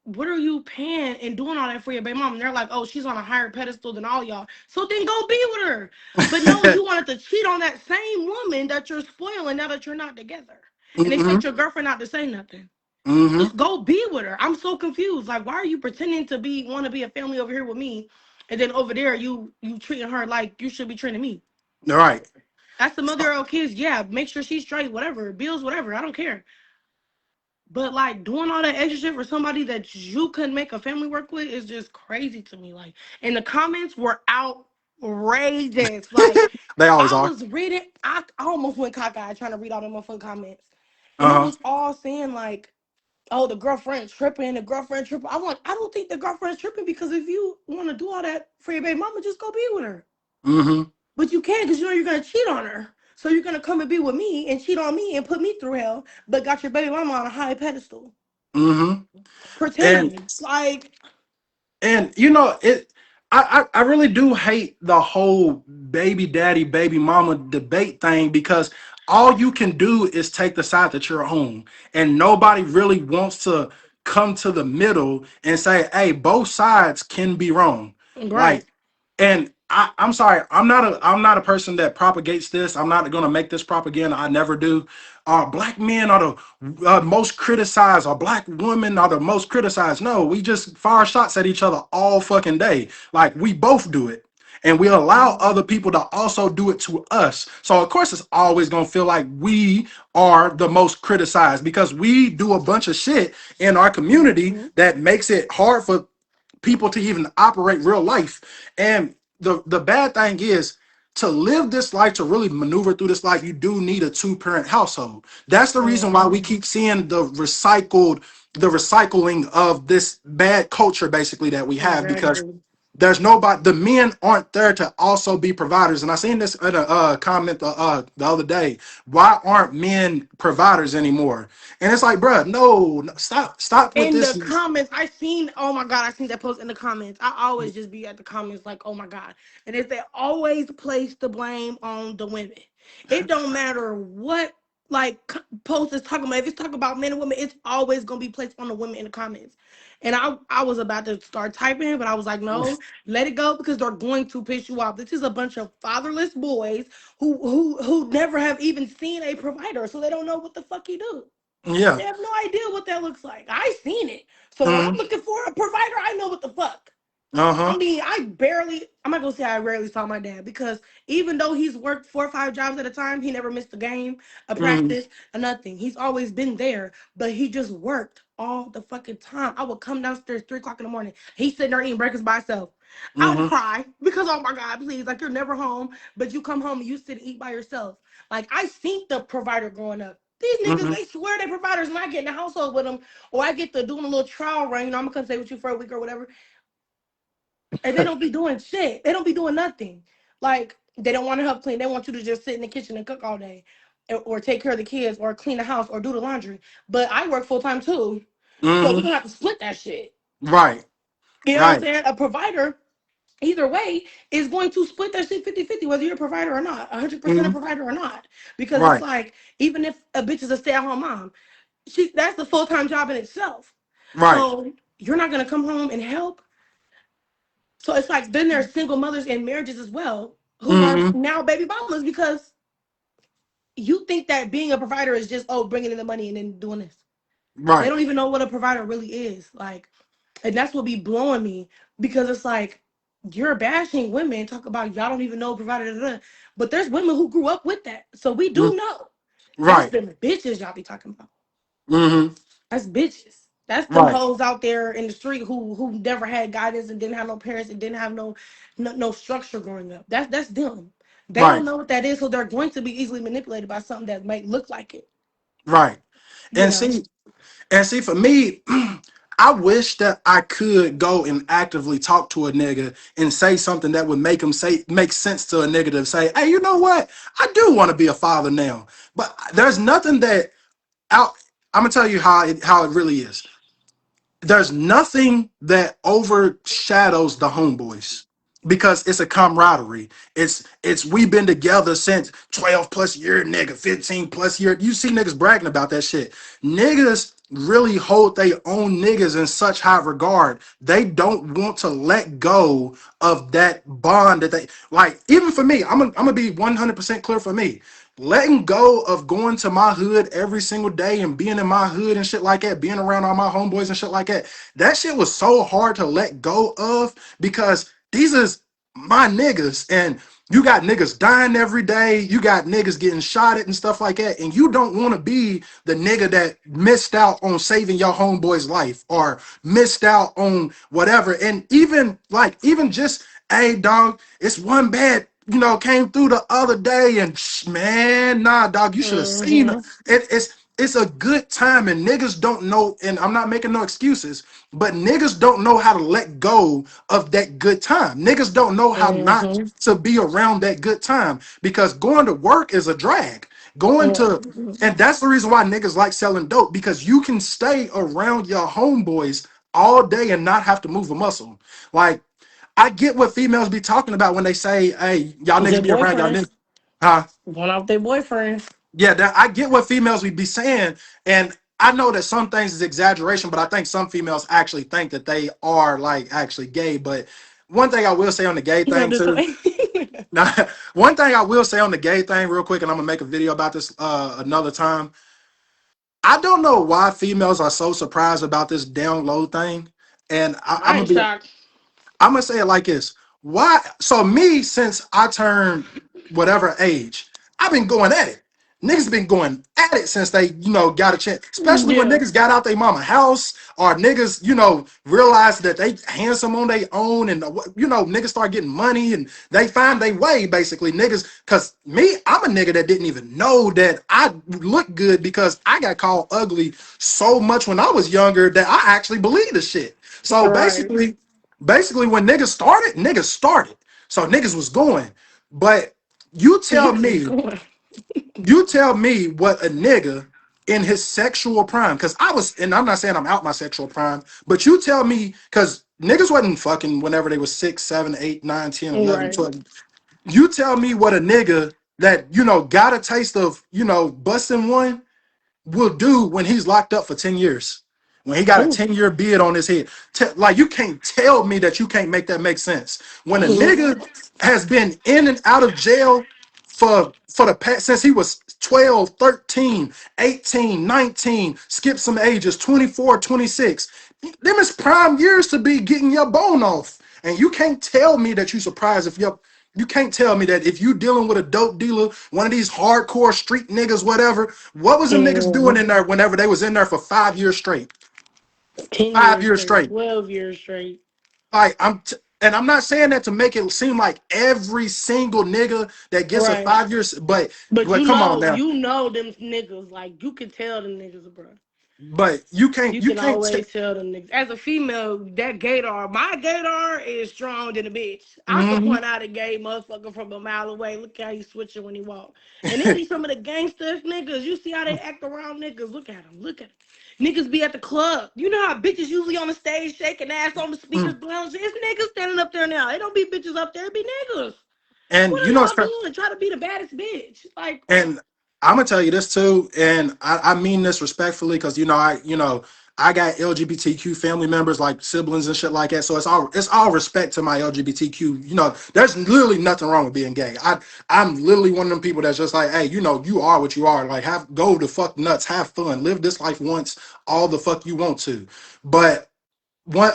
what are you paying and doing all that for your baby mom? And they're like, oh, she's on a higher pedestal than all y'all. So then go be with her. But no, you wanted to cheat on that same woman that you're spoiling now that you're not together. And Mm-hmm. expect your girlfriend not to say nothing. Mm-hmm. Just go be with her. I'm so confused. Like, why are you pretending to want to be a family over here with me? And then over there, you treating her like you should be treating me. All right. That's the mother-year-old kids. Yeah, make sure she's straight, whatever. Bills, whatever. I don't care. But like doing all that extra shit for somebody that you couldn't make a family work with is just crazy to me. Like, and the comments were outrageous. outrageous. Like They always I are. was reading, I almost went cockeyed trying to read all the motherfucking comments, and it Uh-huh. was all saying like, "Oh, the girlfriend tripping, the girlfriend tripping." I'm like, I don't think the girlfriend's tripping because if you want to do all that for your baby mama, just go be with her. Mm-hmm. But you can't because you know you're gonna cheat on her. So you're gonna come and be with me and cheat on me and put me through hell, but got your baby mama on a high pedestal, Mm-hmm. And pretending like. And you know it. I really do hate the whole baby daddy, baby mama debate thing because all you can do is take the side that you're on, and nobody really wants to come to the middle and say, "Hey, both sides can be wrong." Right. Like, and I'm sorry, I'm not a person that propagates this. I'm not gonna make this propaganda. I never do. Black men are the most criticized, or black women are the most criticized. No, we just fire shots at each other all fucking day. Like we both do it. And we allow other people to also do it to us. So of course it's always gonna feel like we are the most criticized because we do a bunch of shit in our community Mhm. that makes it hard for people to even operate real life. And the bad thing is to live this life, to really maneuver through this life, you do need a two-parent household. That's the reason why we Mhm. keep seeing the recycling of this bad culture basically that we have, because Exactly. there's nobody, the men aren't there to also be providers. And I seen this in a comment the other day. Why aren't men providers anymore? And it's like, bruh, no, stop with In the this. comments, I seen, oh my god, I seen that post in the comments. I always just be at the comments like, oh my god. And if they always place the blame on the women. It don't matter what like post is talking about. If it's talking about men and women, it's always gonna be placed on the women in the comments. And I was about to start typing, but I was like, no, let it go because they're going to piss you off. This is a bunch of fatherless boys who never have even seen a provider, so they don't know what the fuck he do. Yeah. They have no idea what that looks like. I seen it. So when I'm Mhm. looking for a provider, I know what the fuck. I Uh-huh. mean, I'm not gonna say I rarely saw my dad because even though he's worked 4 or 5 jobs at a time, he never missed a game, a Mhm. practice, or nothing. He's always been there, but he just worked all the fucking time. I would come downstairs 3 o'clock in the morning. He's sitting there eating breakfast by himself. I would Mhm. cry because oh my god, please, like you're never home, but you come home and you sit and eat by yourself. Like I seen the provider growing up. These niggas, Mhm. they swear they providers, and I get in the household with them, or I get to doing a little trial run. You know, I'm gonna come stay with you for a week or whatever, and they don't be doing shit. They don't be doing nothing. Like they don't want to help clean. They want you to just sit in the kitchen and cook all day, or take care of the kids, or clean the house, or do the laundry. But I work full time too, so we're Mhm. gonna have to split that shit. Right. You know what I'm Right. saying? A provider, either way, is going to split that shit 50-50, whether you're a provider or not, 100% a Mhm. provider or not. Because it's Right. like, even if a bitch is a stay at home mom, that's a full time job in itself. Right. So you're not gonna come home and help. So it's like then there's single mothers in marriages as well who are Mhm. now baby mamas because you think that being a provider is just bringing in the money and then doing this. They Right. don't even know what a provider really is like, and that's what be blowing me because it's like you're bashing women, talk about y'all don't even know provider, da, da, da. But there's women who grew up with that, so we do Mhm. know. That's Right. the bitches y'all be talking about. Mhm. That's bitches. That's them Right. hoes out there in the street who never had guidance and didn't have no parents and didn't have no structure growing up. That's them. They don't Right. know what that is, so they're going to be easily manipulated by something that might look like it. Right. You And know. see, for me, I wish that I could go and actively talk to a nigga and say something that would make sense to a nigga to say, hey, you know what? I do want to be a father now. But there's nothing that out. I'm gonna tell you how it really is. There's nothing that overshadows the homeboys because it's a camaraderie. It's we've been together since 12 plus year, nigga, 15 plus year. You see niggas bragging about that shit. Niggas really hold their own niggas in such high regard. They don't want to let go of that bond that they like. Even for me, I'm gonna be 100% clear for me. Letting go of going to my hood every single day and being in my hood and shit like that, being around all my homeboys and shit like that, that shit was so hard to let go of because these is my niggas. And you got niggas dying every day, you got niggas getting shot at and stuff like that, and you don't want to be the nigga that missed out on saving your homeboy's life or missed out on whatever. And even just hey dog, it's one bad, came through the other day, and man, nah, dog, you should have seen it. Mm-hmm. It's a good time, and niggas don't know, and I'm not making no excuses, but niggas don't know how to let go of that good time. Niggas don't know how not Mm-hmm. to be around that good time because going to work is a drag. Going to Mm-hmm. and that's the reason why niggas like selling dope because you can stay around your homeboys all day and not have to move a muscle. Like I get what females be talking about when they say, "Hey, y'all Their niggas be around y'all niggas." boyfriends. Huh? Going out with their boyfriends. Yeah, I get what females be saying, and I know that some things is exaggeration, but I think some females actually think that they are like actually gay. But one thing I will say on the gay You know thing this too. way. Now, one thing I will say on the gay thing, real quick, and I'm gonna make a video about this another time. I don't know why females are so surprised about this down low thing, and I'm I gonna ain't be shocked. I'm gonna say it like this. Why? So me, since I turned whatever age, I've been going at it. Niggas been going at it since they, got a chance. Especially when Yeah. niggas got out their mama house or niggas, realized that they handsome on their own and niggas start getting money and they find their way basically. Niggas, cause me, I'm a nigga that didn't even know that I look good because I got called ugly so much when I was younger that I actually believed the shit. So Right. basically when niggas started. So niggas was going. But you tell Niggas was me, going. what a nigga in his sexual prime, because and I'm not saying I'm out my sexual prime, but you tell me, because niggas wasn't fucking whenever they was 6, 7, 8, 9, 10, 11, Right. 12. You tell me what a nigga that, got a taste of, busting one will do when he's locked up for 10 years. When he got a Ooh. 10-year bid on his head. Like, you can't tell me that you can't make that make sense. When a nigga has been in and out of jail for the past, since he was 12, 13, 18, 19, skip some ages, 24, 26. Them is prime years to be getting your bone off. And you can't tell me that you surprised if you can't tell me that if you dealing with a dope dealer, one of these hardcore street niggas, whatever, what was them niggas doing Mhm. in there whenever they was in there for 5 years straight? 10 5 years years straight, straight. 12 years straight. Like and I'm not saying that to make it seem like every single nigga that gets a Right. 5 years, but But but come on now. you know them niggas. Like, you can tell them niggas, bro. But you can't You you can can't t- always tell them niggas. As a female, that gaydar, my gaydar is strong than a bitch. I could Mhm. point out a gay motherfucker from a mile away. Look how he switching when he walk. And it be some of the gangsters niggas. You see how they act around niggas. Look at them. Look at them. Niggas be at the club. You know how bitches usually on the stage shaking ass on the speakers, blowing. It's niggas standing up there now. It don't be bitches up there. It be niggas. What and are y'all doing? Try to be the baddest bitch. Like, and I'm gonna tell you this too, and I mean this respectfully because I got LGBTQ family members like siblings and shit like that. So it's all respect to my LGBTQ. There's literally nothing wrong with being gay. I'm literally one of them people that's just like, hey, you are what you are. Like, go to fuck nuts, have fun, live this life once, all the fuck you want to. But one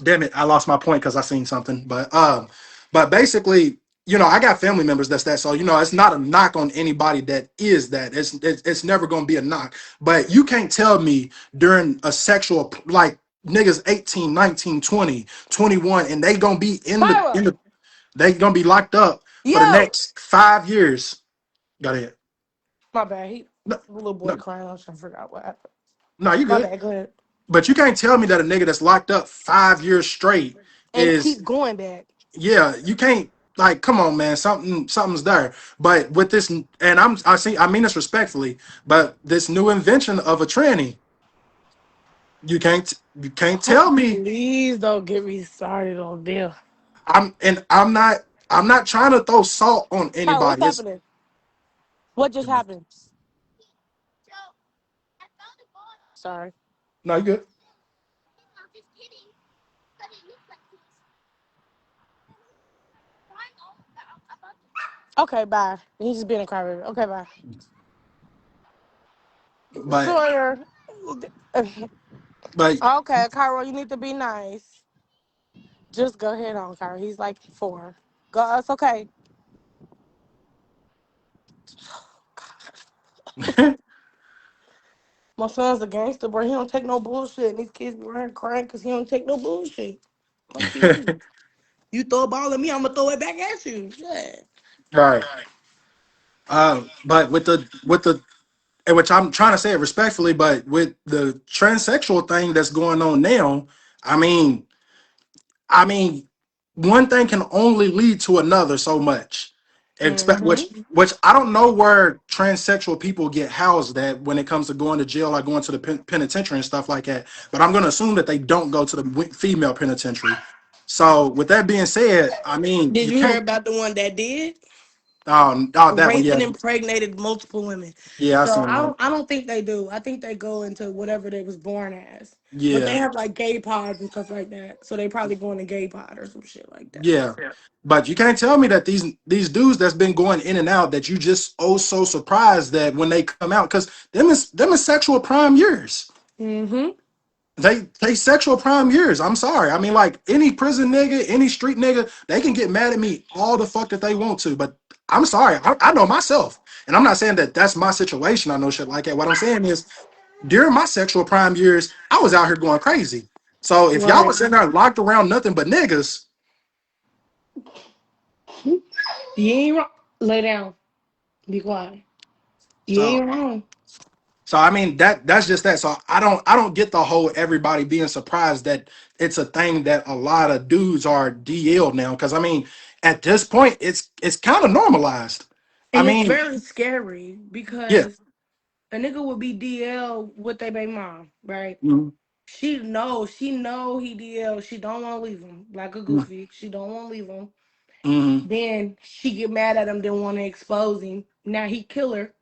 damn it, I lost my point because I seen something. But basically, I got family members that's that. So, it's not a knock on anybody that is that. It's never gonna be a knock. But you can't tell me during a sexual like niggas 18, 19, 20, 21, and they gonna be Kyra, they gonna be locked up for the yo. next 5 years. Got it. My bad. He, No, the little boy no, crying. I was trying to figure out what happened. no, you My good. bad. Go ahead. But you can't tell me that a nigga that's locked up 5 years straight And is keep going back. yeah, you can't like come on, man. Something's there. But with this, and I mean this respectfully, but this new invention of a tranny, you can't tell me. Please don't get me started on them. I'm not trying to throw salt on Kyra, what's anybody. It's happening? What just happened? Sorry. no, you good. Okay, bye. He's just being a crybaby. Okay, bye. But Sawyer. but Okay, Kyra, you need to be nice. Just go ahead on, Kyra. He's like 4. Go. It's okay. My son's a gangster, bro. He don't take no bullshit. And these kids be around crying because he don't take no bullshit. Fuck you. You throw a ball at me, I'm gonna throw it back at you. Yeah. Right. But with the and which I'm trying to say it respectfully, but with the transsexual thing that's going on now, I mean, I mean, one thing can only lead to another so much. Expect Mm-hmm. which I don't know where transsexual people get housed at when it comes to going to jail or going to the penitentiary and stuff like that. But I'm going to assume that they don't go to the female penitentiary. So with that being said, I mean, Did you you hear can't. about the one that did? Oh, that one, Raped yeah, and impregnated multiple women. yeah, I So seen I that. don't I don't think they do. I think they go into whatever they was born as. But they Yeah, have like gay pods and stuff like that. So they probably go in a gay pod or some shit like that. yeah. But you can't tell me that these dudes that's been going in and out that you just oh so surprised that when they come out because them is sexual prime years. Mm-hmm. They sexual prime years. I'm sorry. I mean, like any prison nigga, any street nigga, they can get mad at me all the fuck that they want to. But I'm sorry. I know myself, and I'm not saying that that's my situation. I know shit like that. What I'm saying is, during my sexual prime years, I was out here going crazy. So if y'all Right. was in there locked around nothing but niggas, You ain't wrong. Lay down. Be quiet. You so ain't wrong. I mean that's just that. So I don't get the whole everybody being surprised that it's a thing that a lot of dudes are DL now. Because I mean, at this point, it's kind of normalized. I And it's mean, very scary yeah, because a nigga would be DL with their baby mom, right? mhm, She know he DL. She don't want to leave him like a mhm, goofy. She don't want to leave him. mhm. Then she get mad at him, didn't want to expose him. Now he kill her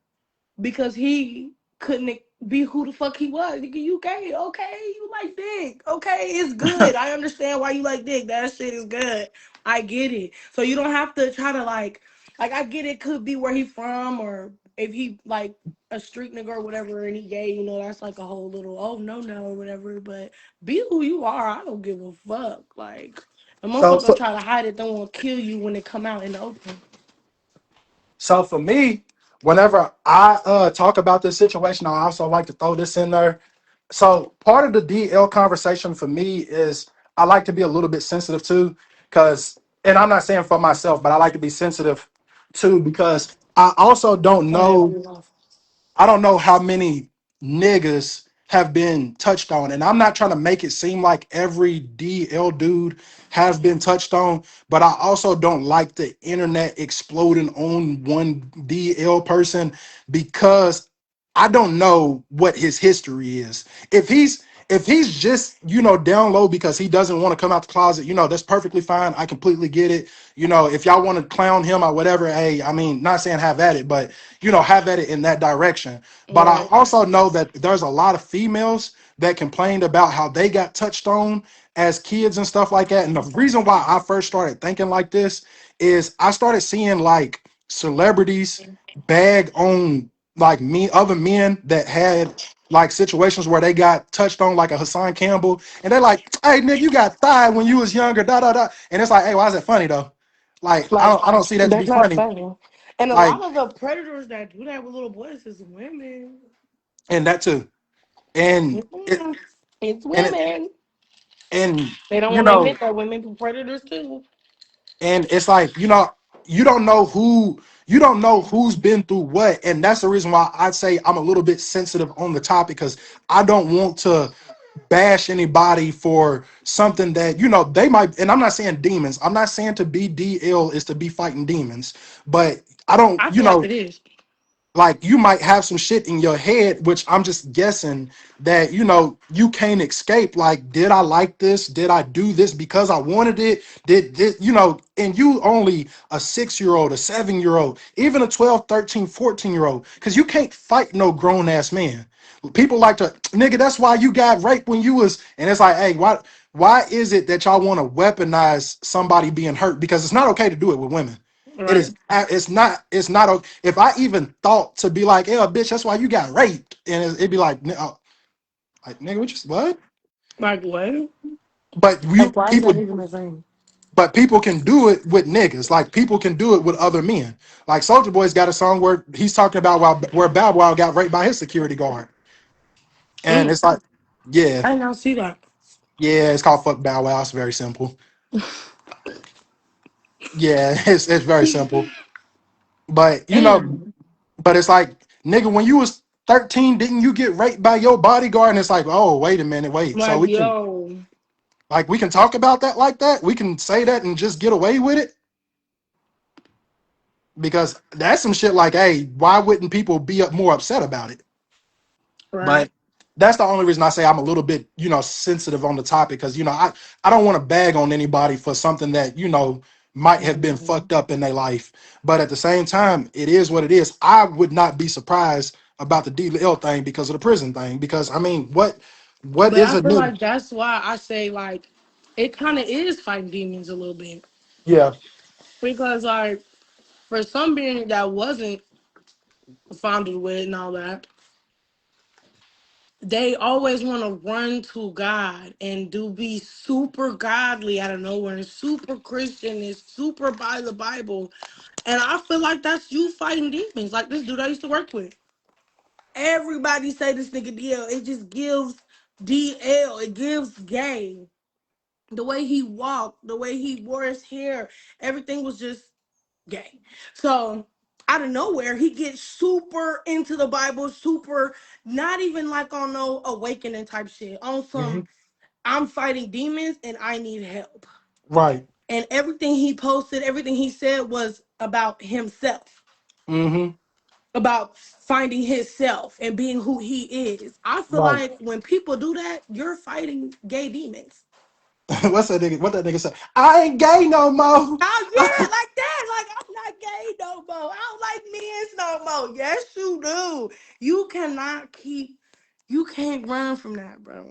because he couldn't be who the fuck he was. Nigga, you gay, okay? You like dick, okay? It's good. I understand why you like dick. That shit is good. I get it. So you don't have to try to like I get it. Could be where he from or if he like a street nigga or whatever and he gay. You know that's like a whole little oh no or whatever. But be who you are. I don't give a fuck. Like a So motherfucker so try to hide it, don't want to kill you when it come out in the open. so for me, whenever I talk about this situation, I also like to throw this in there. So part of the DL conversation for me is I like to be a little bit sensitive too, because and I'm not saying for myself, but I like to be sensitive too because I also don't Oh, they know already lost. I don't know how many niggas have been touched on. And I'm not trying to make it seem like every DL dude has been touched on, but I also don't like the internet exploding on one DL person because I don't know what his history is. If he's just, down low because he doesn't want to come out the closet, that's perfectly fine. I completely get it. If y'all want to clown him or whatever, hey, I mean, not saying have at it, but have at it in that direction. But I Right. also know that there's a lot of females that complained about how they got touched on as kids and stuff like that. And the reason why I first started thinking like this is I started seeing like celebrities bag on like me other men that had like situations where they got touched on like a Hassan Campbell and they're like, hey nigga, you got thigh when you was younger, da da da. And it's like, hey, why is that funny though? Like I Like don't I don't see that to be that's not funny. funny. And a Like lot of the predators that do that with little boys is women. and that too. And it Mhm. It's and it women. and They don't you want to know admit that women be predators too. and it's like you don't know who's been through what, and that's the reason why I say I'm a little bit sensitive on the topic because I don't want to bash anybody for something that they might. And I'm not saying demons. I'm not saying to be DL is to be fighting demons, but I don't I feel like it is. like you might have some shit in your head, which I'm just guessing that you can't escape. Like, did I like this? Did I do this because I wanted it? Did and you only a 6-year old, a 7-year old, even a 12, 13, 14-year old, because you can't fight no grown ass man. People like to nigga, that's why you got raped when you was, and it's like, hey, why is it that y'all want to weaponize somebody being hurt? Because it's not okay to do it with women. It Right. is. It's not. If I even thought to be like, "Yeah, bitch, that's why you got raped," and it'd be like, nigga, what? Like what? But Like why is that even the same? people can do it with niggas. Like people can do it with other men. Like Soldier Boy's got a song where he's talking about where Bow Wow got raped by his security guard, and Mm. it's like, yeah, I did not see that. yeah, it's called "Fuck Bow Wow." It's very simple. Yeah, it's very simple. But Damn. but it's like, nigga, when you was 13, didn't you get raped by your bodyguard? And it's like, oh, wait a minute, wait. So Like, we can yo. we can talk about that like that. We can say that and just get away with it because that's some shit. Like, hey, why wouldn't people be more upset about it? Right. But that's the only reason I say I'm a little bit, sensitive on the topic because I don't want to bag on anybody for something that might have been Mhm. fucked up in their life. But at the same time, it is what it is. I would not be surprised about the DL thing because of the prison thing. Because I mean, what But is I a feel nigga? like that's why I say, like, it kind of is fighting demons a little bit. Yeah. Because, like, for some being that wasn't founded with and all that, they always want to run to God and do be super godly out of nowhere and super Christian and super by the Bible. And I feel like that's you fighting demons. Like this dude I used to work with. Everybody say this nigga DL. It just gives DL. It gives gay. The way he walked, the way he wore his hair, everything was just gay. So out of nowhere, he gets super into the Bible, super not even like on no awakening type shit. On Hmm. some I'm fighting demons and I need help. Right. And everything he posted, everything he said was about himself, Hmm. about finding himself and being who he is. I feel Right. like when people do that, you're fighting gay demons. What's that nigga? What that nigga say? I ain't gay no more. Oh yeah, like that. Like I'm not gay no more. I don't like men's no more. Yes, you do. You cannot keep. You can't run from that, bro.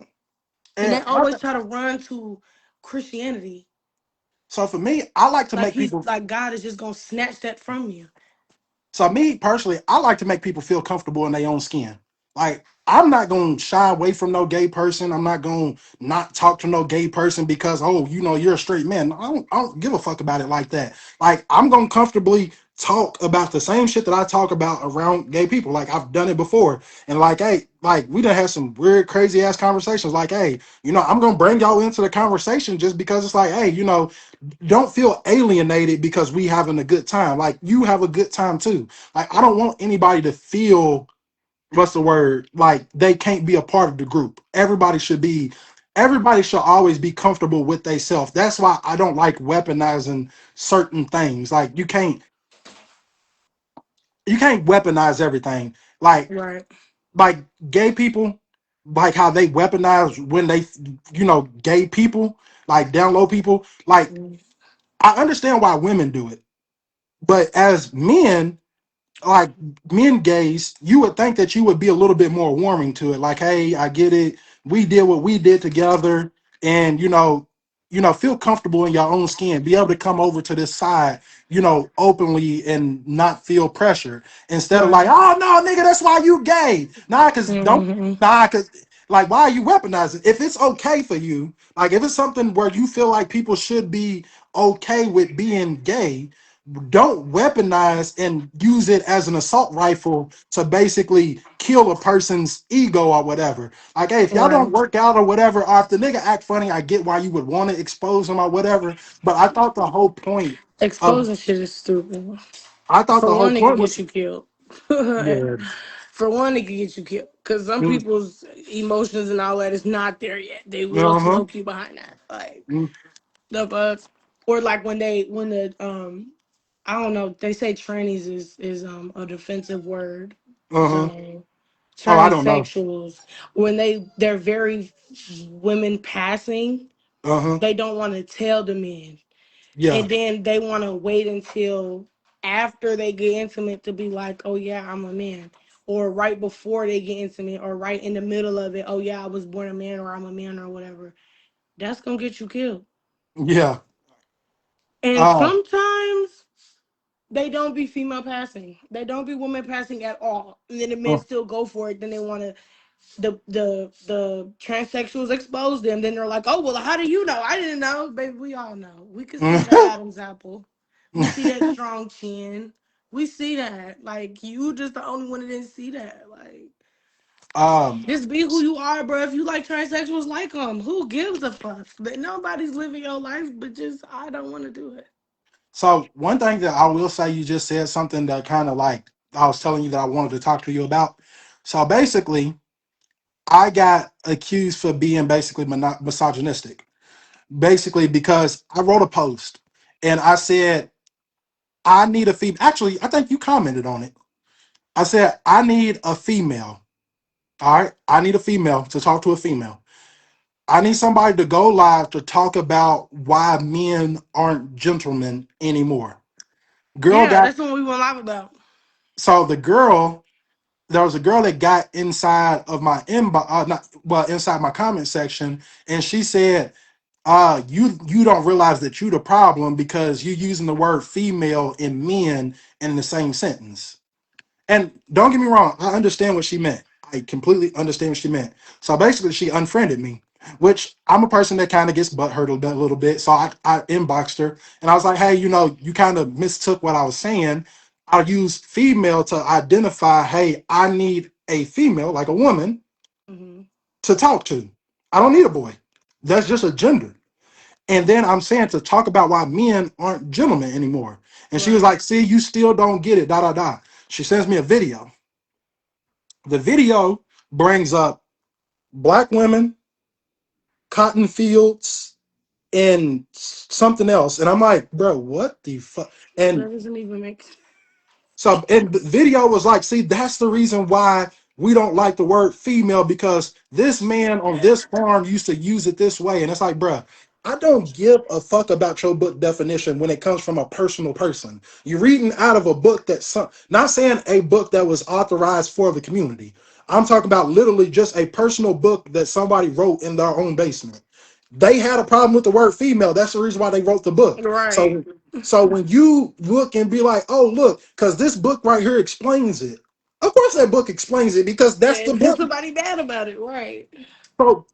And they And always try to run to Christianity, so for me, I like to like make he's people. like God is just gonna snatch that from you. So me personally, I like to make people feel comfortable in their own skin. Like I'm not gonna shy away from no gay person. I'm not gonna not talk to no gay person because you're a straight man. I don't give a fuck about it like that. Like I'm gonna comfortably talk about the same shit that I talk about around gay people. Like I've done it before. And like, hey, like we done had some weird, crazy ass conversations. Like, hey, I'm gonna bring y'all into the conversation just because it's like, hey, don't feel alienated because we having a good time. Like you have a good time too. Like I don't want anybody to feel what's the word, like they can't be a part of the group. Everybody should always be comfortable with themselves. That's why I don't like weaponizing certain things. Like you can't weaponize everything. Right. Like gay people, like how they weaponize when they gay people, like down low people. Like I understand why women do it. But as men, like men gays, you would think that you would be a little bit more warming to it. Like, hey, I get it. We did what we did together, and feel comfortable in your own skin. Be able to come over to this side, openly and not feel pressure. Instead of like, Right. oh no, nigga, that's why you gay. Nah, cause don't Hmm. nah, cause like why are you weaponizing? If it's okay for you, like if it's something where you feel like people should be okay with being gay, don't weaponize and use it as an assault rifle to basically kill a person's ego or whatever. Like, hey, if y'all don't Right. work out or whatever, or if the nigga act funny, I get why you would want to expose him or whatever. But I thought the whole point of Exposing shit is stupid. I thought For the whole one, it could point get was you killed. yeah. For one, it could get you killed. Because some Mm, people's emotions and all that is not there yet. They will uh-huh. smoke you behind that. Like Mm, the fuck. Or like when the I don't know, they say trannies is a defensive word. uh-huh. So Oh, I don't know. transsexuals, when they're very women passing, Uh-huh. they don't want to tell the men. Yeah. And then they want to wait until after they get intimate to be like, oh yeah, I'm a man. Or right before they get intimate, or right in the middle of it, oh yeah, I was born a man, or I'm a man, or whatever. That's gonna get you killed. Yeah. And Uh sometimes they don't be female passing. They don't be woman passing at all. And then the men uh, still go for it. Then they want to the transsexuals expose them. Then they're like, oh well, how do you know? I didn't know, baby. We all know. We could see that Adam's apple. We see that strong chin. We see that. Like you, just the only one that didn't see that. Like um just be who you are, bro. If you like transsexuals, like them. Who gives a fuck? But nobody's living your life. But just I don't want to do it. So one thing that I will say, you just said something that kind of like I was telling you that I wanted to talk to you about. So basically, I got accused for being basically misogynistic. Basically, because I wrote a post and I said I need a female. Actually, I think you commented on it. I said I need a female. All right, I need a female to talk to a female. I need somebody to go live to talk about why men aren't gentlemen anymore. Girl Yeah, got that's what we went live about. so the girl there was a girl that got inside of my inbox, not well, inside my comment section, and she said, you don't realize that you the problem because you're using the word female and men in the same sentence." And don't get me wrong, I understand what she meant. I completely understand what she meant. So basically, she unfriended me, which I'm a person that kind of gets butt hurt a little bit. So I inboxed her and I was like, hey, you kind of mistook what I was saying. I used female to identify, hey, I need a female, like a woman, Hmm. to talk to. I don't need a boy. That's just a gender. And then I'm saying to talk about why men aren't gentlemen anymore. And she was Right. like, see, you still don't get it, da da da. She sends me a video. The video brings up black women, cotton fields, and something else. And I'm like, bro, what the fuck? That And doesn't even make sense. so, and the video was like, see, that's the reason why we don't like the word female because this man on this farm used to use it this way. And it's like, bruh, I don't give a fuck about your book definition when it comes from a personal person. You're reading out of a book that's not saying a book that was authorized for the community. I'm talking about literally just a personal book that somebody wrote in their own basement. They had a problem with the word female. That's the reason why they wrote the book. Right. So when you look and be like, oh look, because this book right here explains it. Of course that book explains it because that's the And then book. somebody bad about it. Right.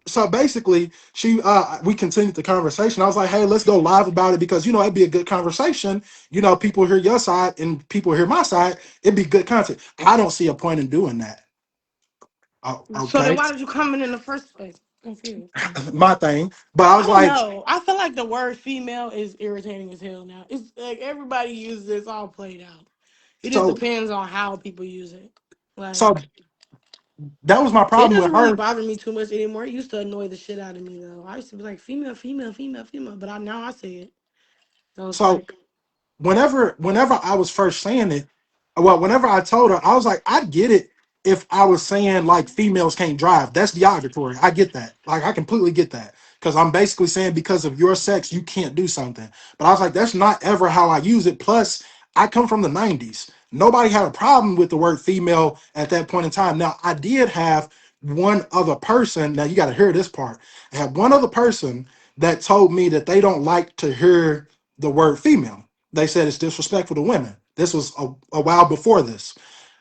So basically, we continued the conversation. I was like, hey, let's go live about it because it'd be a good conversation. People hear your side and people hear my side. It'd be good content. I don't see a point in doing that. Oh, So then okay, why did you come in the first place? Confused. my thing. But I I was don't like, know. I feel like the word female is irritating as hell now. It's like everybody uses it, it's all played out. It just so depends on how people use it. Like so that was my it problem with doesn't really her. bother me too much anymore. It used to annoy the shit out of me though. I used to be like female, female, female, female, but now I say it. So it's So like whenever I was first saying it, well, whenever I told her, I was like, I get it if I was saying like females can't drive. That's derogatory. I get that. Like I completely get that. Because I'm basically saying because of your sex, you can't do something. But I was like, that's not ever how I use it. Plus, I come from the 90s. Nobody had a problem with the word female at that point in time. Now, I did have one other person. Now you got to hear this part. I had one other person that told me that they don't like to hear the word female. They said it's disrespectful to women. This was a while before this.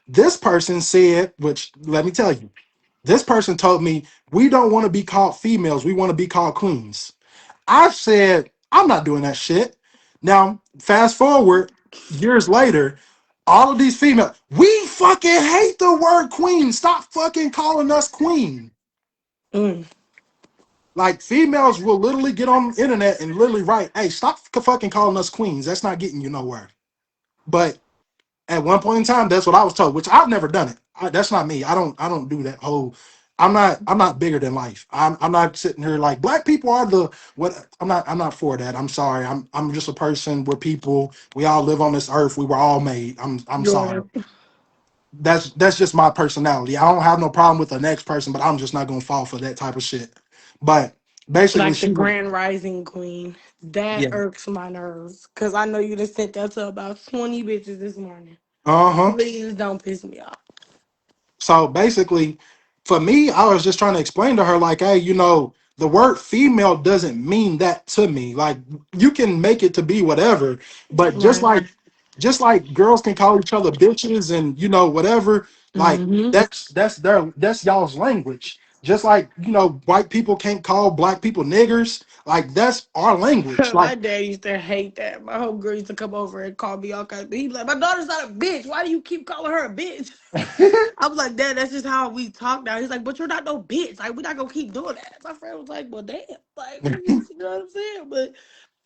This person said, which let me tell you, this person told me, we don't want to be called females. We want to be called queens. I said, I'm not doing that shit. Now, fast forward years later, all of these females, we fucking hate the word queen. Stop fucking calling us queen. mm. Like females will literally get on the internet and literally write, hey, stop fucking calling us queens. That's not getting you nowhere. But at one point in time, that's what I was told, which I've never done it. That's not me. I don't do that whole. I'm not bigger than life. I'm not sitting here like black people are the what. I'm not for that. I'm sorry. I'm just a person. We're people. We all live on this earth. We were all made. I'm sorry. You're That's just my personality. I don't have no problem with the next person, but I'm just not gonna fall for that type of shit. But basically, like the she was grand rising queen. That yeah. irks my nerves. Cause I know you just sent that to about 20 bitches this morning. Uh huh. Please don't piss me off. So basically, for me, I was just trying to explain to her, like, hey, the word female doesn't mean that to me. Like, you can make it to be whatever, but Right. just like girls can call each other bitches and whatever, like Mm-hmm. that's y'all's language. Just like white people can't call black people niggers. Like that's our language. Like My dad used to hate that. My whole girl used to come over and call me all kinds of. He'd be like, "My daughter's not a bitch. Why do you keep calling her a bitch?" I was like, "Dad, that's just how we talk now." He's like, "But you're not no bitch. Like, we're not gonna keep doing that." My friend was like, "Well, damn. Like, you know what I'm saying?" But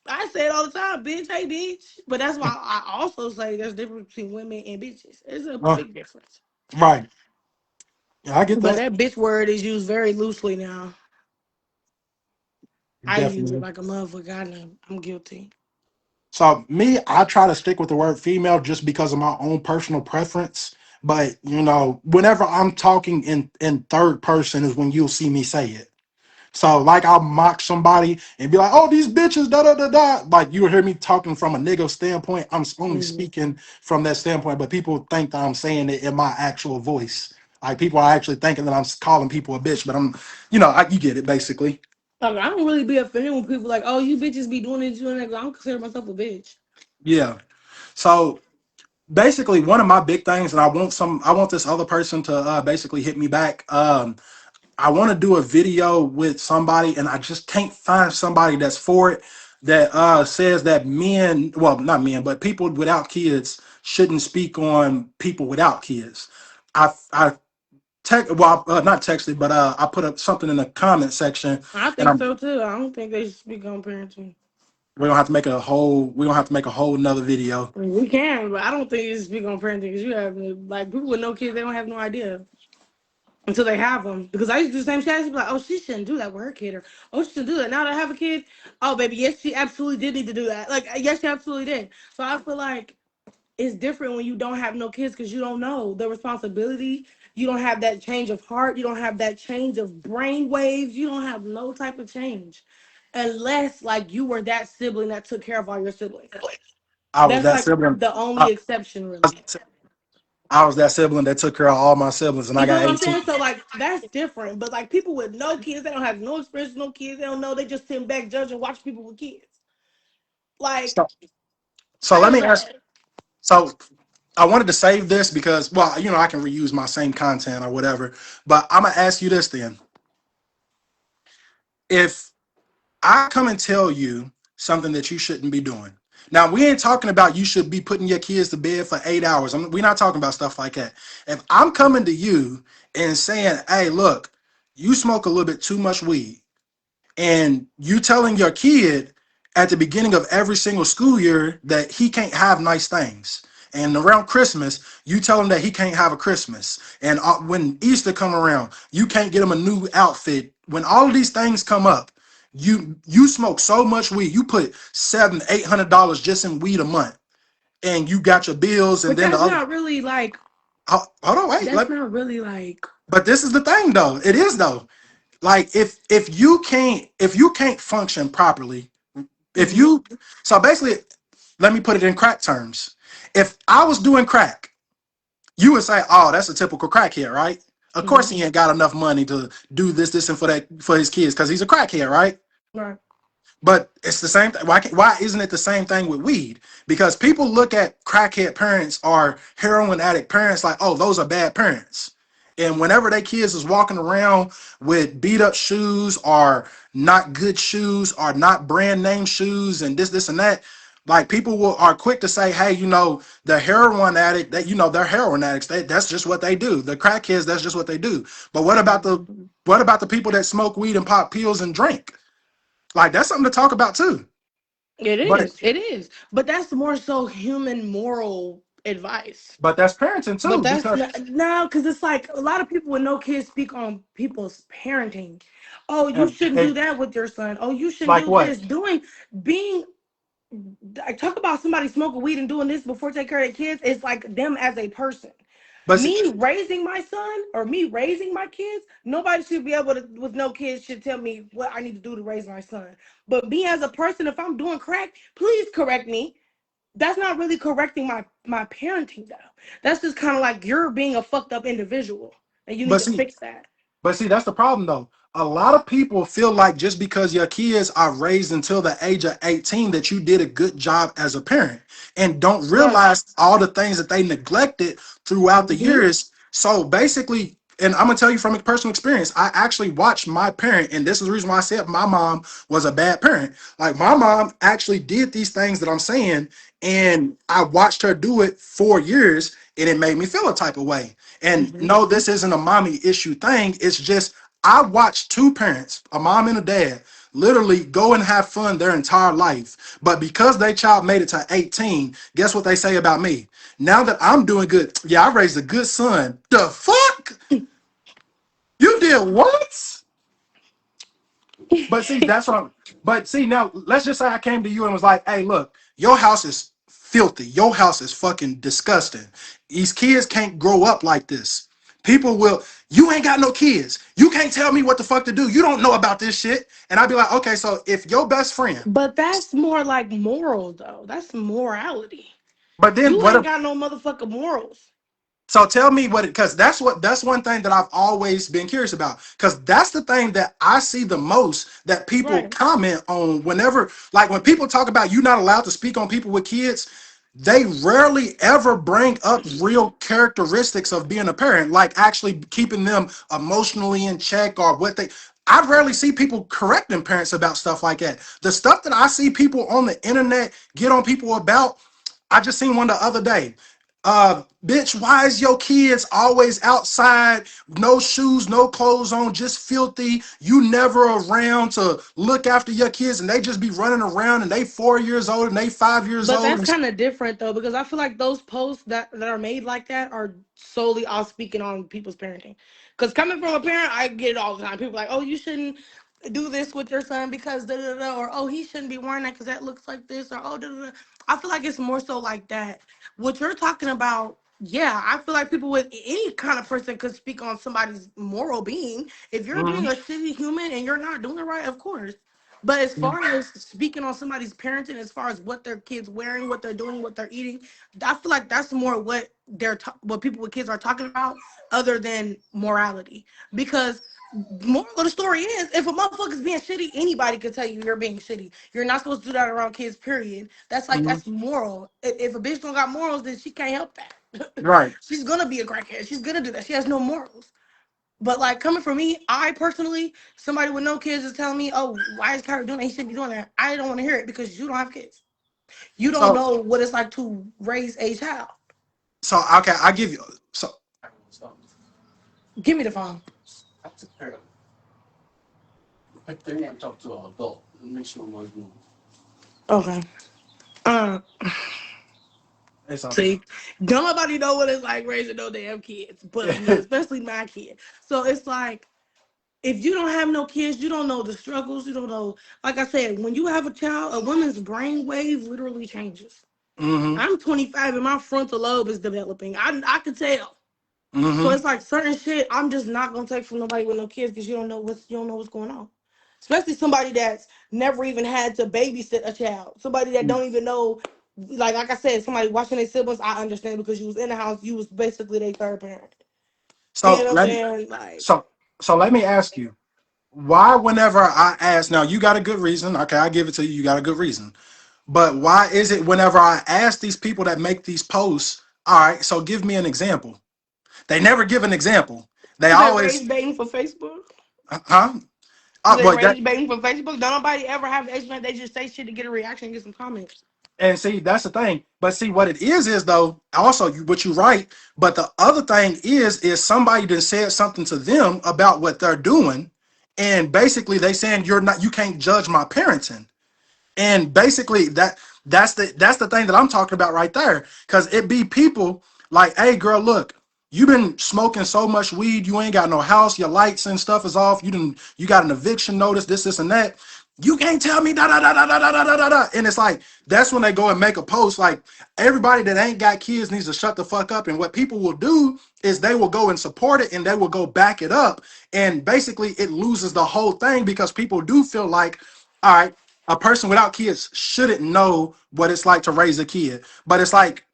I say it all the time, bitch. Hey, bitch. But that's why I also say there's a difference between women and bitches. There's a Uh, big difference. right. Yeah, I get But that. that bitch word is used very loosely now. I use it Definitely. like a motherfucker. I know. I'm guilty. So me, I try to stick with the word female just because of my own personal preference. But whenever I'm talking in third person is when you'll see me say it. So like I'll mock somebody and be like, "Oh, these bitches, da da da da." Like you will hear me talking from a nigga standpoint. I'm only Mhm. speaking from that standpoint, but people think that I'm saying it in my actual voice. Like people are actually thinking that I'm calling people a bitch, but you get it basically. Like, I don't really be offended when people like, oh, you bitches be doing this, doing that. 'Cause I don't consider myself a bitch. Yeah. So basically, one of my big things, and I want this other person to basically hit me back. I want to do a video with somebody, and I just can't find somebody that's for it that says that men, well, not men, but people without kids shouldn't speak on people without kids. I not texted, but I put up something in the comment section, I and think so too. I don't think they should speak on parenting. we don't have to make a whole another video. I mean, we can, but I don't think you should speak on parenting because you have like people with no kids, they don't have no idea until they have them. Because I used to do the same shit. I used to be like, oh, she shouldn't do that with her kid, or oh, she shouldn't do that. Now that I have a kid, oh, baby, yes, she absolutely did need to do that. Like, yes, she absolutely did. So I feel like it's different when you don't have no kids because you don't know the responsibility. You don't have that change of heart. You don't have that change of brain waves. You don't have no type of change unless like you were that sibling that took care of all your siblings. I was That's that like sibling. the I, only exception, I really. was that sibling that took care of all my siblings, and I You feel got what I'm 18. saying? So like that's different. But like people with no kids, they don't have no experience, no kids, they don't know. They just sit back, judge, and watch people with kids. Like So, so let that's me ask. bad. So I wanted to save this because, well, I can reuse my same content or whatever. But I'm gonna ask you this then: if I come and tell you something that you shouldn't be doing. Now, we ain't talking about you should be putting your kids to bed for 8 hours. We're not talking about stuff like that. If I'm coming to you and saying, "Hey, look, you smoke a little bit too much weed," and you telling your kid at the beginning of every single school year that he can't have nice things, and around Christmas you tell him that he can't have a Christmas, and when Easter come around you can't get him a new outfit. When all of these things come up, you smoke so much weed, you put $700-800 just in weed a month, and you got your bills, and But then the that's other. not really like Hold on, wait. that's not really like But this is the thing, though. It is though. Like if you can't function properly, if hmm you so basically, let me put it in crack terms. If I was doing crack, you would say, "Oh, that's a typical crackhead, right? Of hmm course he ain't got enough money to do this, and for his kids because he's a crackhead, right?" right. But it's the same thing. Why isn't it the same thing with weed? Because people look at crackhead parents or heroin addict parents like, oh, those are bad parents. And whenever their kids is walking around with beat up shoes or not good shoes or not brand name shoes and this and that, like people are quick to say, hey, the heroin addict, that they're heroin addicts. That's just what they do. The crackheads, that's just what they do. But Mhm. what about the people that smoke weed and pop pills and drink? Like that's something to talk about too. It But is. It is. But that's more so human moral advice. but that's parenting But too, that's because not no, because it's like a lot of people with no kids speak on people's parenting. Oh, you shouldn't do and that with your son. Oh, you shouldn't like do what? this. Being I talk about somebody smoking weed and doing this before take care of their kids. It's like them as a person. But see, Me raising my son or me raising my kids, nobody should be able to, with no kids, should tell me what I need to do to raise my son. But me as a person, if I'm doing crack, please correct me. That's not really correcting my parenting though. That's just kind of like you're being a fucked up individual and you need but to see, fix that. But see, that's the problem though. A lot of people feel like just because your kids are raised until the age of 18 that you did a good job as a parent and don't Right. realize all the things that they neglected throughout the Mm-hmm. years. So basically, and I'm gonna tell you from a personal experience, I actually watched my parent, and this is the reason why I said my mom was a bad parent. Like my mom actually did these things that I'm saying, and I watched her do it for years, and it made me feel a type of way. And Mm-hmm. no, this isn't a mommy issue thing. It's just I watched two parents, a mom and a dad, literally go and have fun their entire life. But because they child made it to 18, guess what they say about me? Now that I'm doing good, yeah, I raised a good son. The fuck? You did what? But see, that's what I'm. But see, now let's just say I came to you and was like, "Hey, look, your house is filthy. Your house is fucking disgusting. These kids can't grow up like this. People will. You ain't got no kids. You can't tell me what the fuck to do. You don't know about this shit." And I'd be like, "Okay, so if your best friend, But that's more like moral though. That's morality. but then You what? ain't got no motherfucking morals. So tell me what it, because that's one thing that I've always been curious about, because that's the thing that I see the most that people Right. comment on whenever, like when people talk about you not allowed to speak on people with kids, they rarely ever bring up real characteristics of being a parent, like actually keeping them emotionally in check or what they. I rarely see people correcting parents about stuff like that. The stuff that I see people on the internet get on people about, I just seen one the other day. Bitch, why is your kids always outside, no shoes, no clothes on, just filthy? You never around to look after your kids, and they just be running around, and they 4 years old and they 5 years But old. that's And kind of different though, because I feel like those posts that are made like that are solely all speaking on people's parenting. Because coming from a parent, I get it all the time. People are like, oh, you shouldn't do this with your son because da da da, or oh, he shouldn't be wearing that because that looks like this, or oh, da da da. I feel like it's more so like that. What you're talking about, yeah, I feel like people with any kind of person could speak on somebody's moral being. If you're being Mhm. a shitty human and you're not doing it right, of course. But as far as speaking on somebody's parenting, as far as what their kids wearing, what they're doing, what they're eating, I feel like that's more what what people with kids are talking about, other than morality. Because moral of the story is, if a motherfucker's being shitty, anybody could tell you you're being shitty. You're not supposed to do that around kids. Period. That's like Mhm. that's moral. If a bitch don't got morals, then she can't help that. Right. She's gonna be a crackhead. She's gonna do that. She has no morals. But like coming from me, I personally, somebody with no kids is telling me, "Oh, why is Kyrie doing that? He shouldn't be doing that." I don't want to hear it because you don't have kids. You don't So know what it's like to raise a child. so okay, I give you so Give me the phone. Okay. Uh, it's okay. See, don't nobody know what it's like raising no damn kids, but me, especially my kid. So it's like if you don't have no kids, you don't know the struggles. You don't know. Like I said, when you have a child, a woman's brain wave literally changes. Mm-hmm. I'm 25 and my frontal lobe is developing. I can tell. So Mm-hmm. it's like certain shit I'm just not gonna take from nobody with no kids because you don't know what's going on. Especially somebody that's never even had to babysit a child. Somebody that don't even know, like I said, somebody watching their siblings. I understand because you was in the house. You was basically their third parent. You know So what I'm let me saying? Like so so let me ask you, why whenever I ask, now you got a good reason, okay, I give it to you, you got a good reason. But why is it whenever I ask these people that make these posts, all right, so give me an example. They never give an example. They is that rage always, baiting for Facebook? huh? Is that Well, that rage baiting for Facebook? Don't nobody ever have the explanation. They just say shit to get a reaction and get some comments. and see that's the thing. But see what it is though. Also, you what you write. But the other thing is somebody that said something to them about what they're doing, and basically they saying you're not, you can't judge my parenting. And basically that's the thing that I'm talking about right there. Cause it be people like, hey girl, look, you been smoking so much weed, you ain't got no house, your lights and stuff is off, you got an eviction notice, this and that. You can't tell me da da da da da da da da da. And it's like that's when they go and make a post like everybody that ain't got kids needs to shut the fuck up. And what people will do is they will go and support it and they will go back it up. And basically it loses the whole thing because people do feel like, all right, a person without kids shouldn't know what it's like to raise a kid. But it's like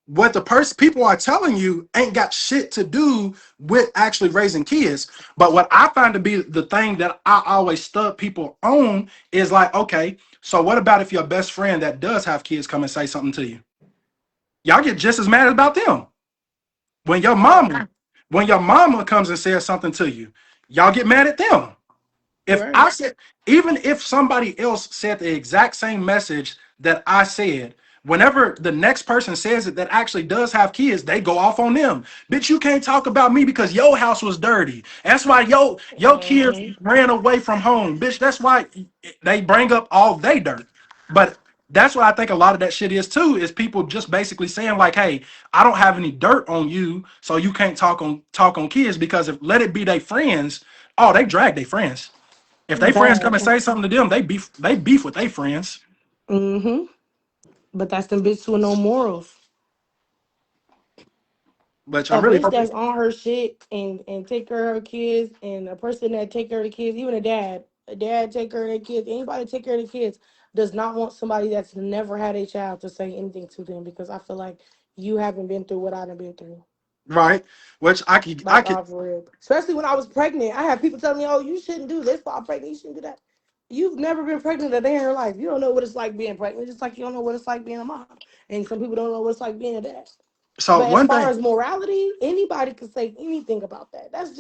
what the person people are telling you ain't got shit to do with actually raising kids. But what I find to be the thing that I always stud people on is like, okay, so what about if your best friend that does have kids come and say something to you? Y'all get just as mad about them. When your Right. mama, when your mama comes and says something to you, y'all get mad at them. If Right. I said, even if somebody else said the exact same message that I said, Whenever the next person says it that actually does have kids, they go off on them. Bitch, you can't talk about me because your house was dirty. That's why your kids Mhm. ran away from home. Bitch, that's why they bring up all they dirt. But that's what I think a lot of that shit is too, is people just basically saying like, hey, I don't have any dirt on you, so you can't talk on kids because if let it be their friends, oh, they drag their friends. If they friends come Bad. and say something to them, they beef with their friends. Mm-hmm. But that's them bitches with no morals. But I'm A really bitch hoping. that's on her shit and take care of her kids, and a person that take care of the kids, even a dad take care of their kids, anybody take care of the kids, does not want somebody that's never had a child to say anything to them, because I feel like you haven't been through what I've been through. Right. Which I Like could. off real. Especially when I was pregnant. I had people tell me, "Oh, you shouldn't do this while pregnant. You shouldn't do that." You've never been pregnant a day in your life. You don't know what it's like being pregnant. Just like you don't know what it's like being a mom. And some people don't know what it's like being a dad. So But as one far thing, as morality, anybody can say anything about that. That's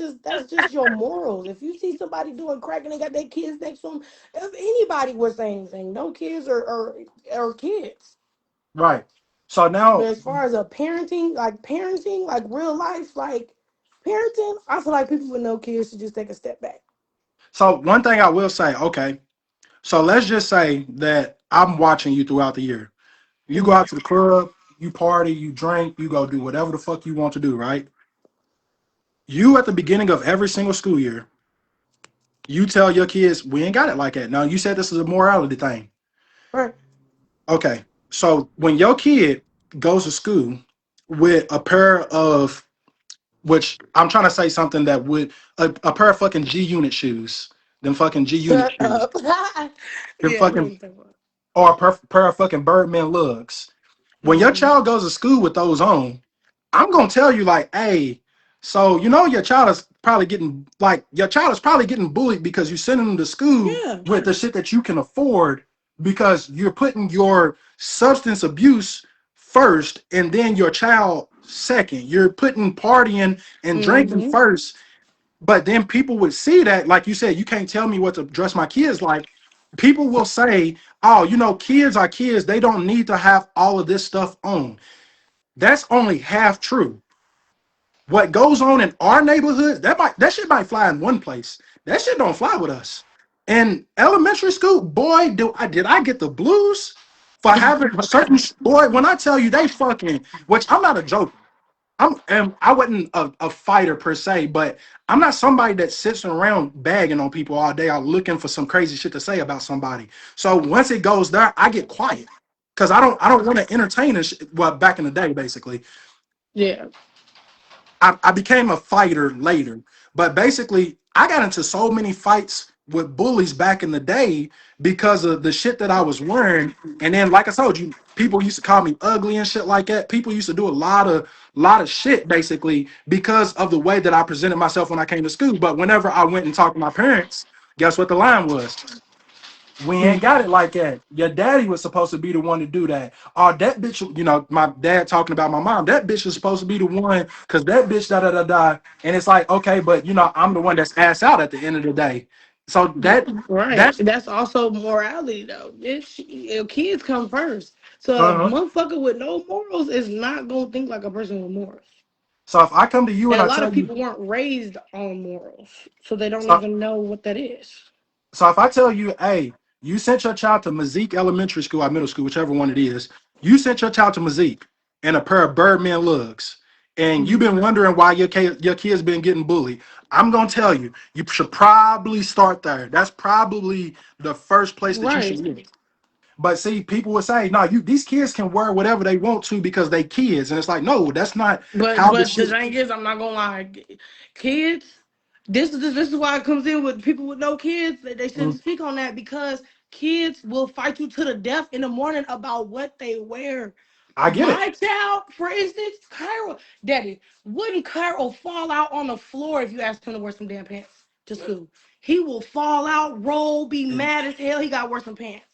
just your morals. If you see somebody doing crack and they got their kids next to them, if anybody was saying anything, no kids or kids. right. So But now, as far as a parenting, like real life, like parenting, I feel like people with no kids should just take a step back. so one thing I will say, okay. So let's just say that I'm watching you throughout the year. You go Mm, out to the club, you party, you drink, you go do whatever the fuck you want to do, right? You at the beginning of every single school year, you tell your kids, we ain't got it like that. Now you said this is a morality thing. right. Okay. So when your kid goes to school with a pair of, which I'm trying to say something that would a pair of fucking G Unit shoes, them fucking G Unit Shut shoes, up. them Yeah, I know what fucking you're talking about. or pair of fucking Birdman lugs. When your Mm-hmm. child goes to school with those on, I'm gonna tell you like, hey, so your child is probably getting like your child is probably getting bullied because you're sending them to school Yeah. with the shit that you can afford because you're putting your substance abuse first and then your child second. You're putting partying and drinking Mm-hmm. first, but then people would see that, like you said, you can't tell me what to dress my kids like. People will say, oh, kids are kids. They don't need to have all of this stuff on. That's only half true. What goes on in our neighborhood, that shit might fly in one place. That shit don't fly with us. In elementary school, boy, did I get the blues for Oh having my certain god. boy. When I tell you they fucking, which I'm not a joker. I wasn't a fighter per se, but I'm not somebody that sits around bagging on people all day or looking for some crazy shit to say about somebody. So once it goes there, I get quiet because I don't want to entertain it. Well, back in the day, basically, Yeah. I became a fighter later, but basically, I got into so many fights with bullies back in the day because of the shit that I was wearing. And then, like I told you, people used to call me ugly and shit like that. People used to do a lot of shit basically because of the way that I presented myself when I came to school. But whenever I went and talked to my parents, guess what the line was? We ain't got it like that. Your daddy was supposed to be the one to do that. Or that bitch, my dad talking about my mom. That bitch was supposed to be the one because that bitch da da da da. And it's like, okay, but I'm the one that's ass out at the end of the day. So Right. that's That's also morality though. Kids come first. So a uh-huh. motherfucker with no morals is not gonna think like a person with morals. So if I come to you and And a I lot of tell you, people weren't raised on morals. So they don't so even know what that is. So if I tell you, hey, you sent your child to Mazik Elementary School or middle school, whichever one it is, you sent your child to Mazik in a pair of Birdman lugs, and you've Mhm. been wondering why your kid's been getting bullied. I'm gonna tell you, you should probably start there. That's probably the first place that you should Right. look. But see, people would say, no, these kids can wear whatever they want to because they kids. And it's like, no, that's not But how the but the shit. thing is, I'm not gonna lie, kids. This is why it comes in with people with no kids. They shouldn't Mm, speak on that, because kids will fight you to the death in the morning about what they wear. I get it. My child, for instance, Cairo, Daddy, wouldn't Cairo fall out on the floor if you asked him to wear some damn pants to school? He will fall out, roll, be And, mad as hell. He got to wear some pants.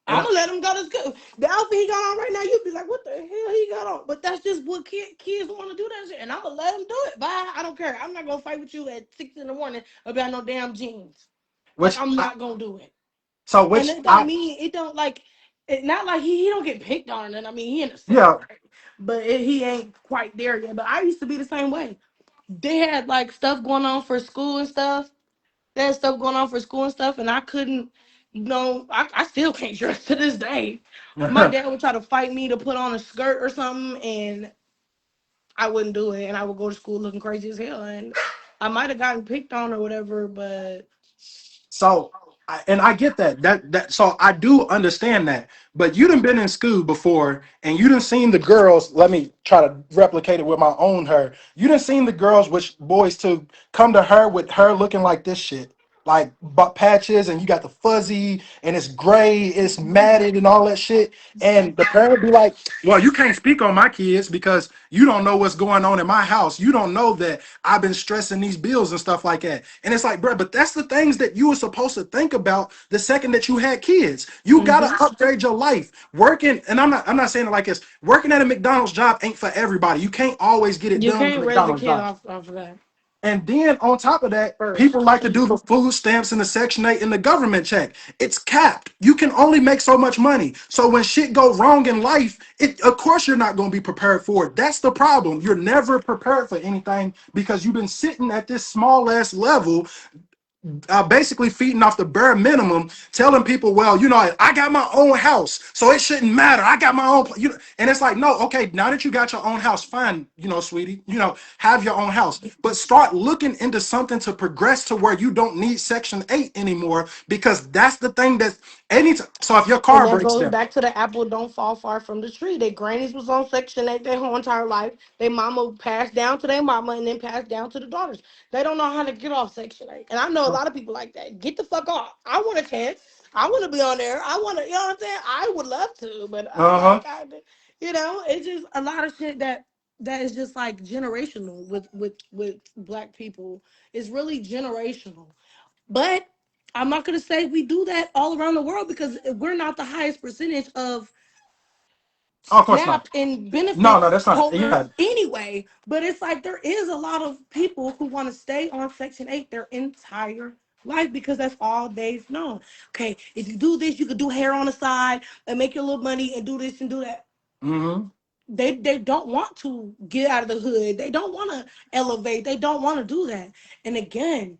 and I'm gonna let him go to school. The outfit he got on right now, you'd be like, "What the hell he got on?" But that's just what kids want to do, that shit, and I'm gonna let him do it. Bye. I don't care. I'm not gonna fight with you at 6 in the morning about no damn jeans. Like which I'm I, not gonna do it. so And which it don't I mean it don't like. not like he don't get picked on, and I mean he in the sixth Yeah. grade, but he ain't quite there yet. But I used to be the same way. They had like stuff going on for school and stuff. They had stuff going on for school and stuff, and I couldn't. I still can't dress to this day. My dad would try to fight me to put on a skirt or something, and I wouldn't do it, and I would go to school looking crazy as hell, and I might have gotten picked on or whatever, but So, and I get that. So I do understand that. But you done been in school before, and you done seen the girls. Let me try to replicate it with my own her. You done seen the girls, which boys to come to her with her looking like this shit, like butt patches, and you got the fuzzy, and it's gray, it's matted, and all that shit. And the parent be like, "Well, you can't speak on my kids because you don't know what's going on in my house. You don't know that I've been stressing these bills and stuff like that." And it's like, bro, but that's the things that you were supposed to think about the second that you had kids. You gotta hmm upgrade your life. Working, and I'm not saying it like this. Working at a McDonald's job ain't for everybody. You can't always get it you done with a can't raise a McDonald's kid job. off of that And then on top of that, first. people like to do the food stamps and the Section 8 and the government check. It's capped. You can only make so much money. So when shit go wrong in life, of course you're not going to be prepared for it. That's the problem. You're never prepared for anything because you've been sitting at this small ass level, basically feeding off the bare minimum, telling people, well, I got my own house, so it shouldn't matter. I got my own, and it's like, no, okay, now that you got your own house, fine, sweetie, have your own house, but start looking into something to progress to where you don't need Section 8 anymore, because that's the thing that's anytime. So if your And car that breaks goes down, back to the apple don't fall far from the tree. Their grannies was on Section 8 their whole entire life. Their mama passed down to their mama and then passed down to the daughters. They don't know how to get off Section 8. And I know a lot of people like that. Get the fuck off. I want a chance. I want to be on there. I want to, you know what I'm saying? I would love to, but I'm uh-huh. like, it's just a lot of shit that is just like generational with black people. It's really generational. But I'm not going to say we do that all around the world because we're not the highest percentage of Oh, of course not. SNAP and No, benefit no, that's not. Yeah. holders anyway. But it's like there is a lot of people who want to stay on Section 8 their entire life because that's all they've known. Okay, if you do this, you could do hair on the side and make your little money and do this and do that. Mm-hmm. They don't want to get out of the hood. They don't want to elevate. They don't want to do that. And again,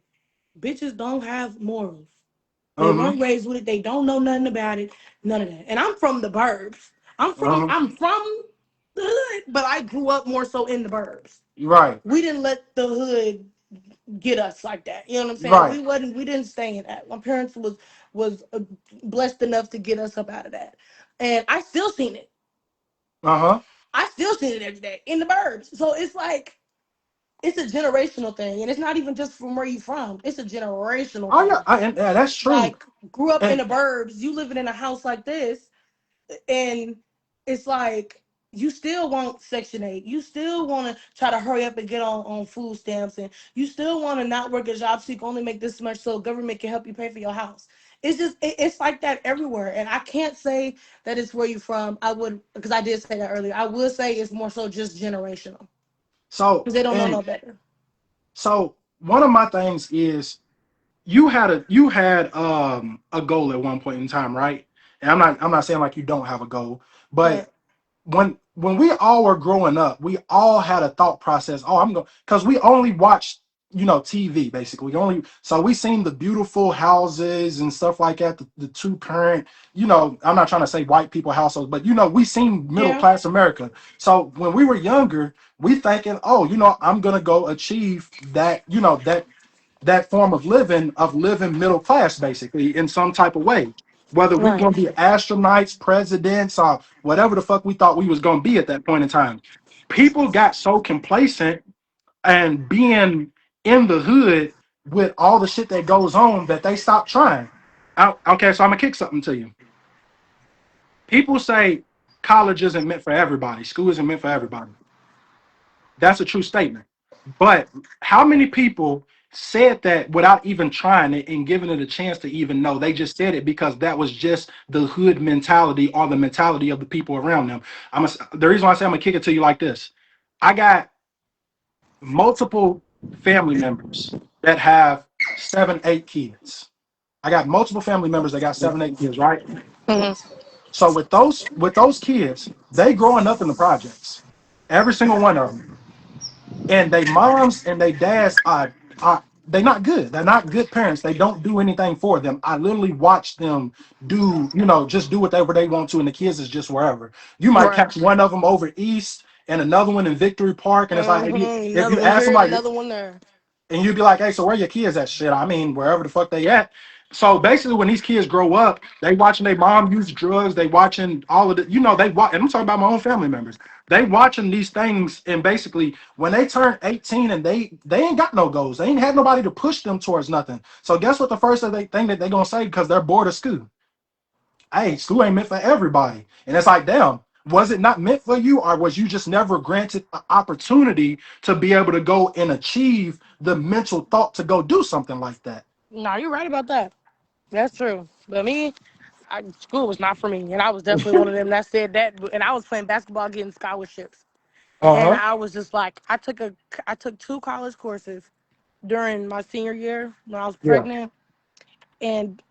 bitches don't have morals. They Uh-huh. weren't raised with it. They don't know nothing about it. None of that. And I'm from the burbs. Uh-huh. I'm from the hood, but I grew up more so in the burbs. Right. We didn't let the hood get us like that. You know what I'm saying? Right. We didn't stay in that. My parents was blessed enough to get us up out of that. And I still seen it. Uh-huh. I still seen it every day in the burbs. So it's like it's a generational thing, and it's not even just from where you from. It's a generational Oh yeah, thing. and that's true. Like grew up in And the burbs, you living in a house like this, and it's like you still want Section 8. You still want to try to hurry up and get on food stamps, and you still want to not work a job so you can only make this much so government can help you pay for your house. It's just it's like that everywhere, and I can't say that it's where you're from. I would because I did say that earlier. I would say it's more so just generational so because they don't know and no better. so one of my things is you had a goal at one point in time, right? And I'm not saying like you don't have a goal, but Right. when we all were growing up, we all had a thought process. Oh, I'm going because we only watched TV basically. We seen the beautiful houses and stuff like that. The two parent. I'm not trying to say white people households, but we seen middle Yeah. class America. So when we were younger, we thinking, oh, I'm gonna go achieve that. That form of living middle class basically in some type of way, whether we're Right. going to be astronauts, presidents, or whatever the fuck we thought we was going to be at that point in time. People got so complacent and being in the hood with all the shit that goes on that they stopped trying. Okay, so I'm gonna kick something to you. People say college isn't meant for everybody, school isn't meant for everybody. That's a true statement. But how many people said that without even trying it and giving it a chance to even know? They just said it because that was just the hood mentality or the mentality of the people around them. The reason why I say I'm gonna kick it to you like this: I got multiple family members that have 7, 8 kids. I got multiple family members that got 7, 8 kids, right? Mhm. So with those kids, they growing up in the projects, every single one of them, and they moms and they dads are they not good. They're not good parents. They don't do anything for them. I literally watch them do, just do whatever they want to, and the kids is just wherever. You might Right. catch one of them over east and another one in Victory Park, and it's like if Another you one ask them here, like, another one there. and you'd be like, hey, so where your kids at? Shit, I mean, wherever the fuck they at. So basically, when these kids grow up, they watching their mom use drugs. They watching all of the, they watch. And I'm talking about my own family members. They watching these things, and basically, when they turn 18 and they ain't got no goals, they ain't had nobody to push them towards nothing. So guess what? The first thing that they gonna say because they're bored of school. Hey, school ain't meant for everybody, and it's like, damn. Was it not meant for you, or was you just never granted an opportunity to be able to go and achieve the mental thought to go do something like that? No, you're right about that. That's true. But me, school was not for me, and I was definitely one of them that said that. And I was playing basketball, getting scholarships, Uh and huh. I was just like, I took two college courses during my senior year when I was Yeah. pregnant, and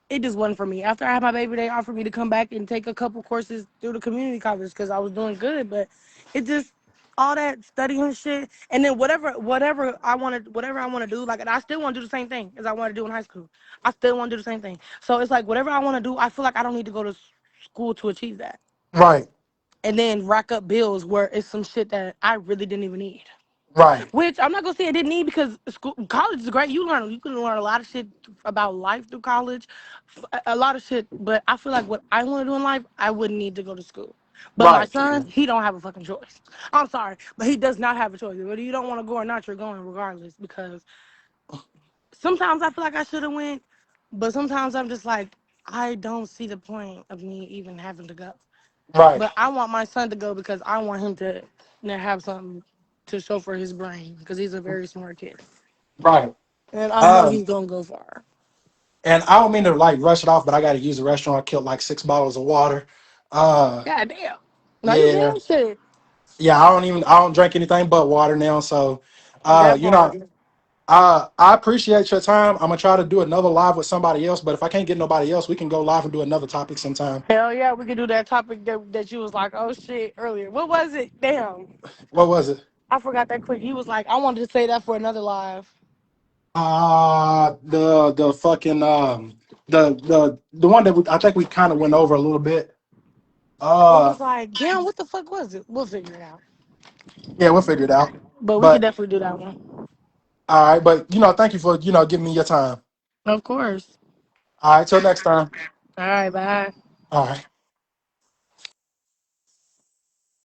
it just wasn't for me. After I had my baby, they offered me to come back and take a couple courses through the community college because I was doing good. But it just all that studying shit, and then whatever I want to do, like, and I still want to do the same thing as I want to do in high school. I still want to do the same thing. So it's like whatever I want to do, I feel like I don't need to go to school to achieve that, Right. and then rack up bills where it's some shit that I really didn't even need. Right. Which I'm not gonna say I didn't need because college is great. You can learn a lot of shit about life through college, a lot of shit. But I feel like what I want to do in life, I wouldn't need to go to school. But my Right. son, he don't have a fucking choice. I'm sorry, but he does not have a choice. Whether you don't want to go or not, you're going regardless. Because sometimes I feel like I should have went, but sometimes I'm just like I don't see the point of me even having to go. Right. But I want my son to go because I want him to have something to show for his brain because he's a very smart kid. Right. And I know Um, he's gonna go far. and I don't mean to like rush it off, but I got to use the restroom. I killed like 6 bottles of water. Uh, God damn. No, you yeah, damn shit. yeah. I don't drink anything but water now. So, uh, That you know, part. I appreciate your time. I'm gonna try to do another live with somebody else, but if I can't get nobody else, we can go live and do another topic sometime. Hell yeah, we could do that topic that you was like, oh shit, earlier. What was it? Damn. What was it? I forgot that quick. He was like, I wanted to say that for another live. The fucking the one that I think we kind of went over a little bit. It Uh, was like, damn, what the fuck was it? We'll figure it out. yeah, we'll figure it out. But we could But definitely do that one. all right, but thank you for giving me your time. Of course. All right, till next time. All right, bye. All right.